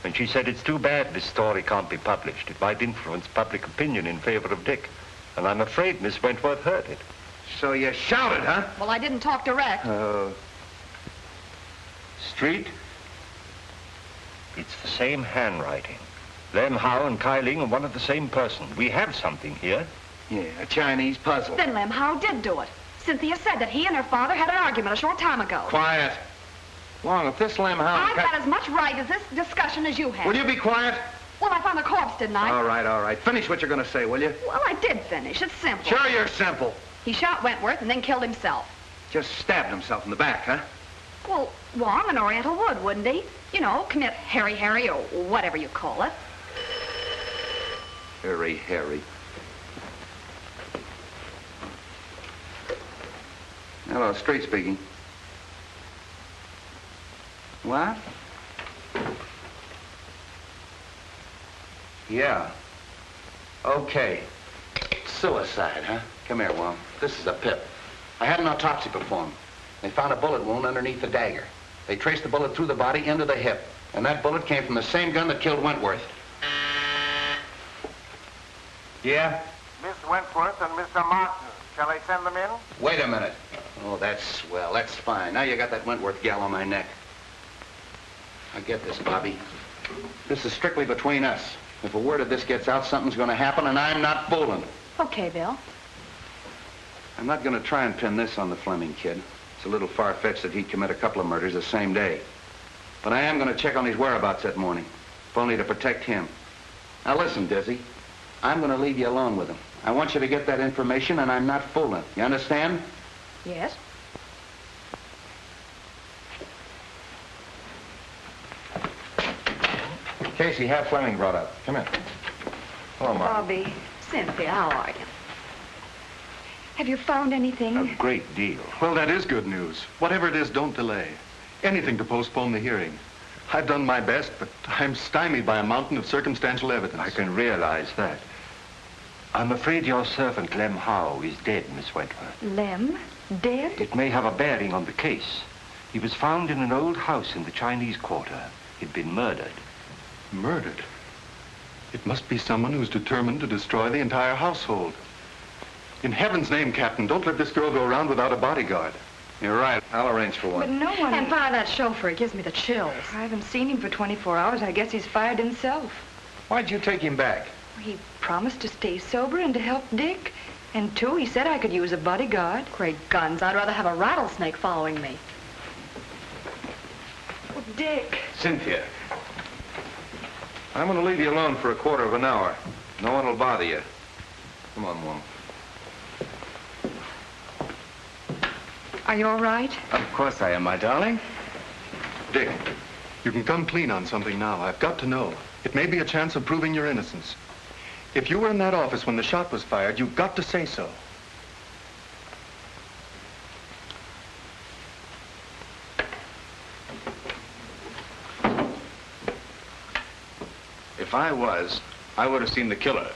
Speaker 12: And she said it's too bad this story can't be published. It might influence public opinion in favor of Dick. And I'm afraid Miss Wentworth heard it.
Speaker 8: So you shouted, huh?
Speaker 7: Well, I didn't talk direct.
Speaker 12: Street, it's the same handwriting. Lem Howe and Kai Ling are one of the same person. We have something here.
Speaker 8: Yeah, a Chinese puzzle.
Speaker 7: Then Lem Howe did do it. Cynthia said that he and her father had an argument a short time ago.
Speaker 8: Quiet. Long, if this Lem Howe...
Speaker 7: I've got as much right as this discussion as you have.
Speaker 8: Will you be quiet?
Speaker 7: Well, I found the corpse, didn't I?
Speaker 8: All right. Finish what you're going to say, will you?
Speaker 7: Well, I did finish. It's simple.
Speaker 8: Sure you're simple.
Speaker 7: He shot Wentworth and then killed himself.
Speaker 8: Just stabbed himself in the back, huh?
Speaker 7: Well, Wong and Oriental would, wouldn't he? You know, commit Harry, or whatever you call it.
Speaker 8: Harry. Hello, Street speaking. What? Yeah. Okay. Suicide, huh? Come here, Wong. This is a pip. I had an autopsy performed. They found a bullet wound underneath the dagger. They traced the bullet through the body into the hip. And that bullet came from the same gun that killed Wentworth. Yeah?
Speaker 1: Miss Wentworth and Mr. Martin. Shall I send them in?
Speaker 8: Wait a minute. Oh, that's swell. That's fine. Now you got that Wentworth gal on my neck. Now get this, Bobby. This is strictly between us. If a word of this gets out, something's going to happen, and I'm not fooling.
Speaker 7: Okay, Bill.
Speaker 8: I'm not going to try and pin this on the Fleming kid. It's a little far-fetched that he'd commit a couple of murders the same day. But I am going to check on his whereabouts that morning, if only to protect him. Now listen, Dizzy. I'm going to leave you alone with him. I want you to get that information, and I'm not fooling. You understand?
Speaker 7: Yes.
Speaker 8: Casey, have Fleming brought up. Come in. Hello, Mark.
Speaker 11: Bobby, Cynthia, how are you? Have you found anything?
Speaker 12: A great deal.
Speaker 6: Well, that is good news. Whatever it is, don't delay. Anything to postpone the hearing. I've done my best, but I'm stymied by a mountain of circumstantial evidence.
Speaker 12: I can realize that. I'm afraid your servant, Lem Howe, is dead, Miss Wentworth.
Speaker 11: Lem? Dead?
Speaker 12: It may have a bearing on the case. He was found in an old house in the Chinese Quarter. He'd been murdered.
Speaker 6: Murdered? It must be someone who's determined to destroy the entire household. In heaven's name, Captain, don't let this girl go around without a bodyguard.
Speaker 8: You're right. I'll arrange for one.
Speaker 11: But no one...
Speaker 7: And fire that chauffeur. It gives me the chills.
Speaker 11: I haven't seen him for 24 hours. I guess he's fired himself.
Speaker 8: Why'd you take him back?
Speaker 11: He promised to stay sober and to help Dick. And too, he said I could use a bodyguard.
Speaker 7: Great guns. I'd rather have a rattlesnake following me.
Speaker 11: Oh, Dick.
Speaker 8: Cynthia. I'm going to leave you alone for a quarter of an hour. No one will bother you. Come on, Wong.
Speaker 11: Are you all right?
Speaker 8: Of course I am, my darling.
Speaker 6: Dick, you can come clean on something now. I've got to know. It may be a chance of proving your innocence. If you were in that office when the shot was fired, you've got to say so.
Speaker 17: If I was, I would have seen the killer.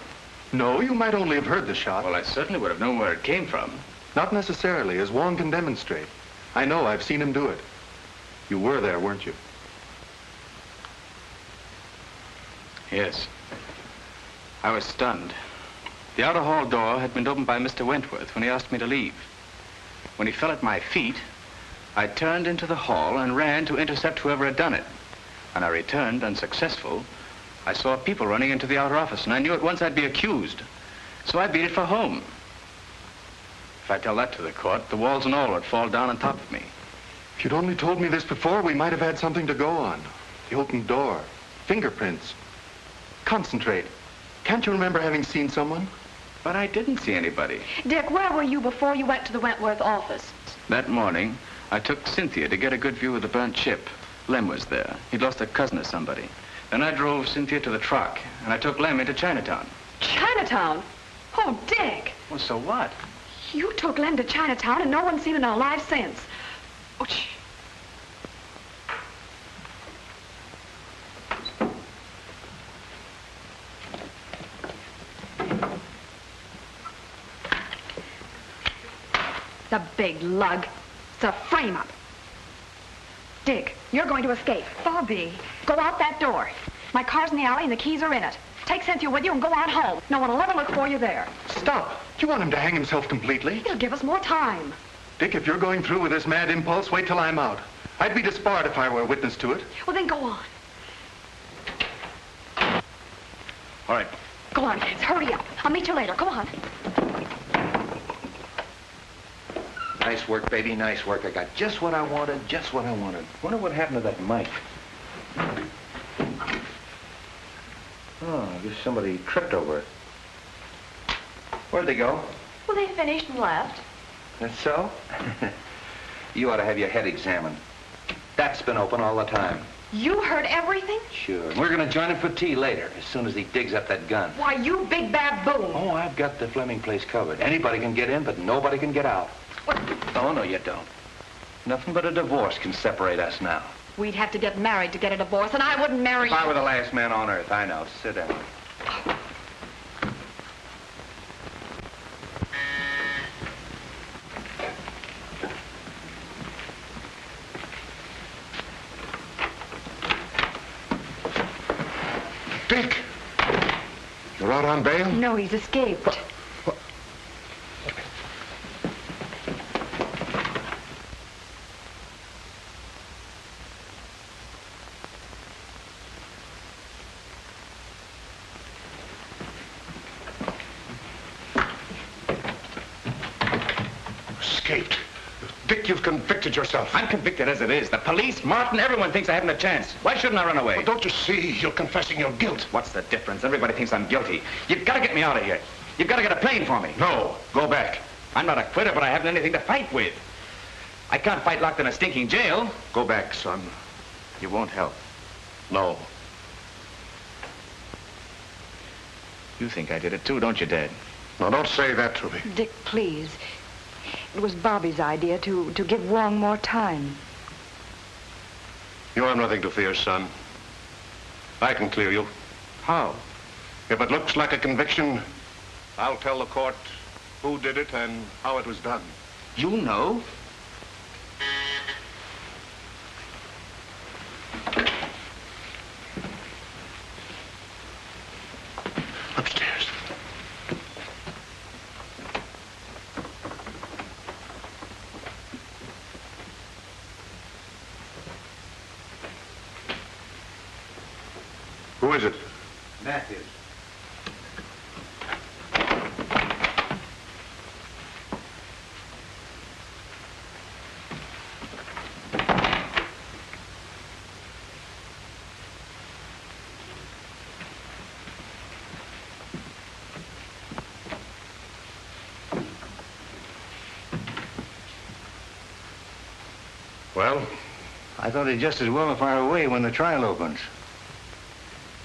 Speaker 6: No, you might only have heard the shot.
Speaker 17: Well, I certainly would have known where it came from.
Speaker 6: Not necessarily, as Wong can demonstrate. I know, I've seen him do it. You were there, weren't you?
Speaker 17: Yes. I was stunned. The outer hall door had been opened by Mr. Wentworth when he asked me to leave. When he fell at my feet, I turned into the hall and ran to intercept whoever had done it. When I returned, unsuccessful, I saw people running into the outer office, and I knew at once I'd be accused. So I beat it for home. If I tell that to the court, the walls and all would fall down on top of me.
Speaker 6: If you'd only told me this before, we might have had something to go on. The open door, fingerprints. Concentrate. Can't you remember having seen someone?
Speaker 17: But I didn't see anybody.
Speaker 7: Dick, where were you before you went to the Wentworth office?
Speaker 17: That morning, I took Cynthia to get a good view of the burnt ship. Lem was there. He'd lost a cousin or somebody. Then I drove Cynthia to the truck, and I took Lem into Chinatown.
Speaker 7: Chinatown? Oh, Dick.
Speaker 17: Well, so what?
Speaker 7: You took Lem to Chinatown and no one's seen him alive since. Oh, the big lug. It's a frame-up. Dick, you're going to escape.
Speaker 11: Bobby.
Speaker 7: Go out that door. My car's in the alley and the keys are in it. Take Cynthia with you and go on home. No one will ever look for you there.
Speaker 6: Stop. Do you want him to hang himself completely?
Speaker 7: It'll give us more time.
Speaker 6: Dick, if you're going through with this mad impulse, wait till I'm out. I'd be disbarred if I were a witness to it.
Speaker 7: Well, then go on.
Speaker 17: All right.
Speaker 7: Go on, kids. Hurry up. I'll meet you later. Go on.
Speaker 8: Nice work, baby, nice work. I got just what I wanted, just what I wanted. Wonder what happened to that mic. Oh, I guess somebody tripped over it. Where'd they go?
Speaker 7: Well, they finished and left.
Speaker 8: That's so? You ought to have your head examined. That's been open all the time.
Speaker 7: You heard everything?
Speaker 8: Sure. And we're going to join him for tea later, as soon as he digs up that gun.
Speaker 7: Why, you big baboon.
Speaker 8: Oh, I've got the Fleming place covered. Anybody can get in, but nobody can get out.
Speaker 7: What?
Speaker 8: Oh, no, you don't. Nothing but a divorce can separate us now.
Speaker 7: We'd have to get married to get a divorce, and I wouldn't marry
Speaker 8: If
Speaker 7: you.
Speaker 8: I were the last man on earth, I know. Sit down.
Speaker 2: Dick! You're out on bail?
Speaker 7: No, he's escaped.
Speaker 2: Escaped. Dick, you've convicted yourself.
Speaker 17: I'm convicted as it is. The police, Martin, everyone thinks I haven't a chance. Why shouldn't I run away?
Speaker 2: Well, don't you see? You're confessing your guilt.
Speaker 17: What's the difference? Everybody thinks I'm guilty. You've got to get me out of here. You've got to get a plane for me.
Speaker 2: No, go back.
Speaker 17: I'm not a quitter, but I haven't anything to fight with. I can't fight locked in a stinking jail.
Speaker 2: Go back, son.
Speaker 17: You won't help.
Speaker 2: No.
Speaker 17: You think I did it too, don't you, Dad?
Speaker 2: No, don't say that to me.
Speaker 11: Dick, please. It was Bobby's idea to give Wong more time.
Speaker 2: You have nothing to fear, son. I can clear you.
Speaker 17: How?
Speaker 2: If it looks like a conviction, I'll tell the court who did it and how it was done.
Speaker 17: You know?
Speaker 2: Upstairs. Who is it?
Speaker 9: Matthews.
Speaker 2: Well?
Speaker 9: I thought he'd just as well fire away when the trial opens.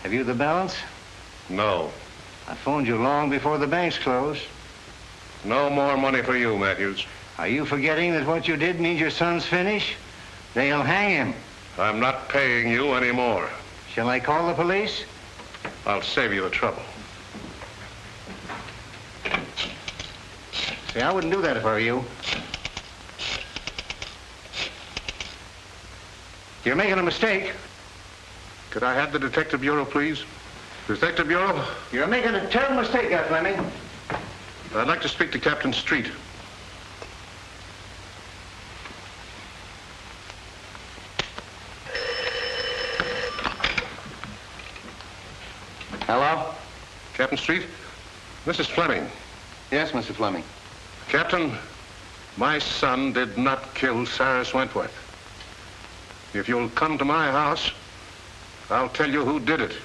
Speaker 9: Have you the balance?
Speaker 2: No.
Speaker 9: I phoned you long before the banks closed.
Speaker 2: No more money for you, Matthews.
Speaker 9: Are you forgetting that what you did means your son's finished? They'll hang him.
Speaker 2: I'm not paying you anymore.
Speaker 9: Shall I call the police?
Speaker 2: I'll save you the trouble.
Speaker 9: See, I wouldn't do that if I were you. You're making a mistake.
Speaker 2: Could I have the Detective Bureau, please? Detective Bureau?
Speaker 9: You're making a terrible mistake, there, Fleming.
Speaker 2: I'd like to speak to Captain Street.
Speaker 8: Hello?
Speaker 2: Captain Street? This is Fleming.
Speaker 8: Yes, Mr. Fleming.
Speaker 2: Captain, my son did not kill Cyrus Wentworth. If you'll come to my house, I'll tell you who did it.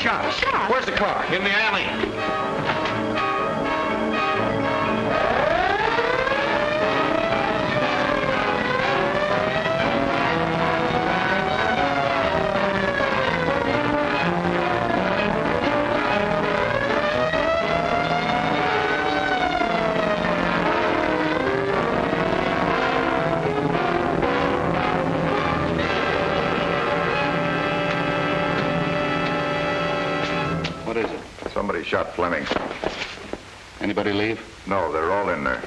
Speaker 8: shot.
Speaker 7: Shot?
Speaker 8: Where's the car?
Speaker 12: In the alley.
Speaker 8: What is it?
Speaker 15: Somebody shot Fleming.
Speaker 8: Anybody leave?
Speaker 15: No, they're all in there.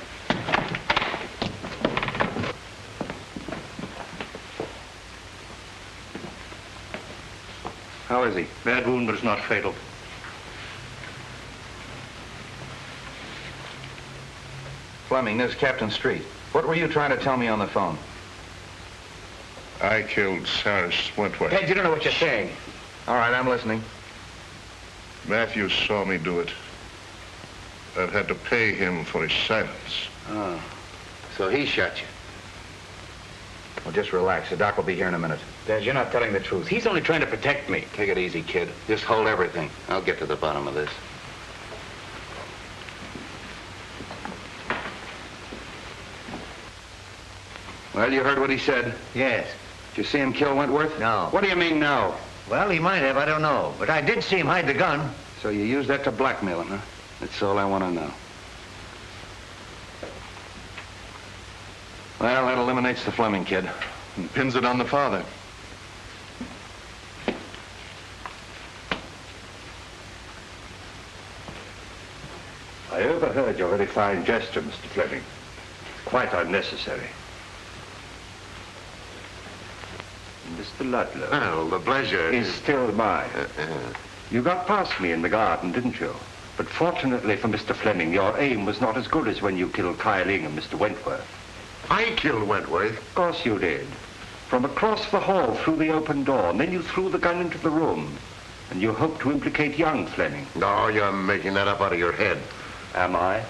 Speaker 8: How is he?
Speaker 12: Bad wound, but it's not fatal.
Speaker 8: Fleming, this is Captain Street. What were you trying to tell me on the phone?
Speaker 15: I killed Cyrus Wentworth.
Speaker 8: Ted, you don't know what you're saying. All right, I'm listening.
Speaker 15: Matthews saw me do it. I've had to pay him for his silence.
Speaker 8: Oh, so he shot you. Well, just relax. The doc will be here in a minute.
Speaker 17: Dad, you're not telling the truth. He's only trying to protect me.
Speaker 8: Take it easy, kid. Just hold everything. I'll get to the bottom of this. Well, you heard what he said.
Speaker 9: Yes.
Speaker 8: Did you see him kill Wentworth?
Speaker 9: No.
Speaker 8: What do you mean, no?
Speaker 9: Well, he might have. I don't know. But I did see him hide the gun.
Speaker 8: So you used that to blackmail him, huh? That's all I want to know. Well, that eliminates the Fleming kid.
Speaker 6: And pins it on the father.
Speaker 12: I overheard your very fine gesture, Mr. Fleming. It's quite unnecessary. Mr. Ludlow.
Speaker 2: Well, the pleasure
Speaker 12: is still mine. You got past me in the garden, didn't you? But fortunately for Mr. Fleming, your aim was not as good as when you killed Kyling and Mr. Wentworth.
Speaker 2: I killed Wentworth?
Speaker 12: Of course you did. From across the hall through the open door, and then you threw the gun into the room. And you hoped to implicate young Fleming.
Speaker 2: No, you're making that up out of your head.
Speaker 12: Am I?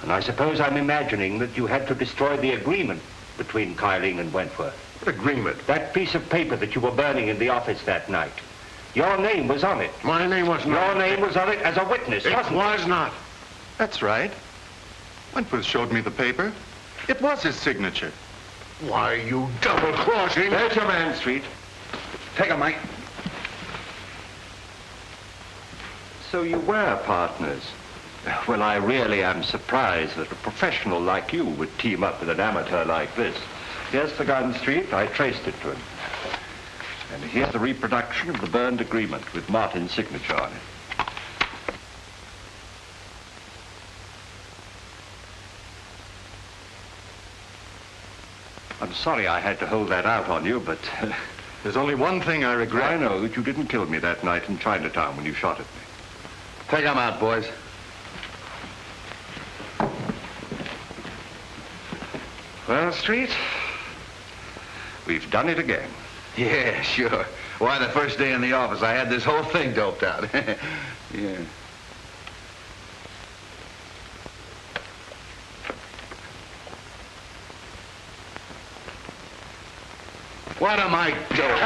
Speaker 12: And I suppose I'm imagining that you had to destroy the agreement between Kyling and Wentworth.
Speaker 2: What agreement?
Speaker 12: That piece of paper that you were burning in the office that night. Your name was on it.
Speaker 2: My name was not.
Speaker 12: Your name was on it as a witness,
Speaker 2: It
Speaker 12: wasn't it?
Speaker 2: was not.
Speaker 6: That's right. Wentworth showed me the paper. It was his signature.
Speaker 2: Why, you double-crossing...
Speaker 12: There's your man, Street.
Speaker 8: Take him, Mike.
Speaker 12: So you were partners. Well, I really am surprised that a professional like you would team up with an amateur like this. Here's the gun, Street. I traced it to him. And here's the reproduction of the burned agreement with Martin's signature on it. I'm sorry I had to hold that out on you, but...
Speaker 6: There's only one thing I regret.
Speaker 12: I know that you didn't kill me that night in Chinatown when you shot at me.
Speaker 8: Take him out, boys.
Speaker 12: Well, Street, we've done it again.
Speaker 8: Yeah, sure. Why, the first day in the office, I had this whole thing doped out. Yeah. What am I doing?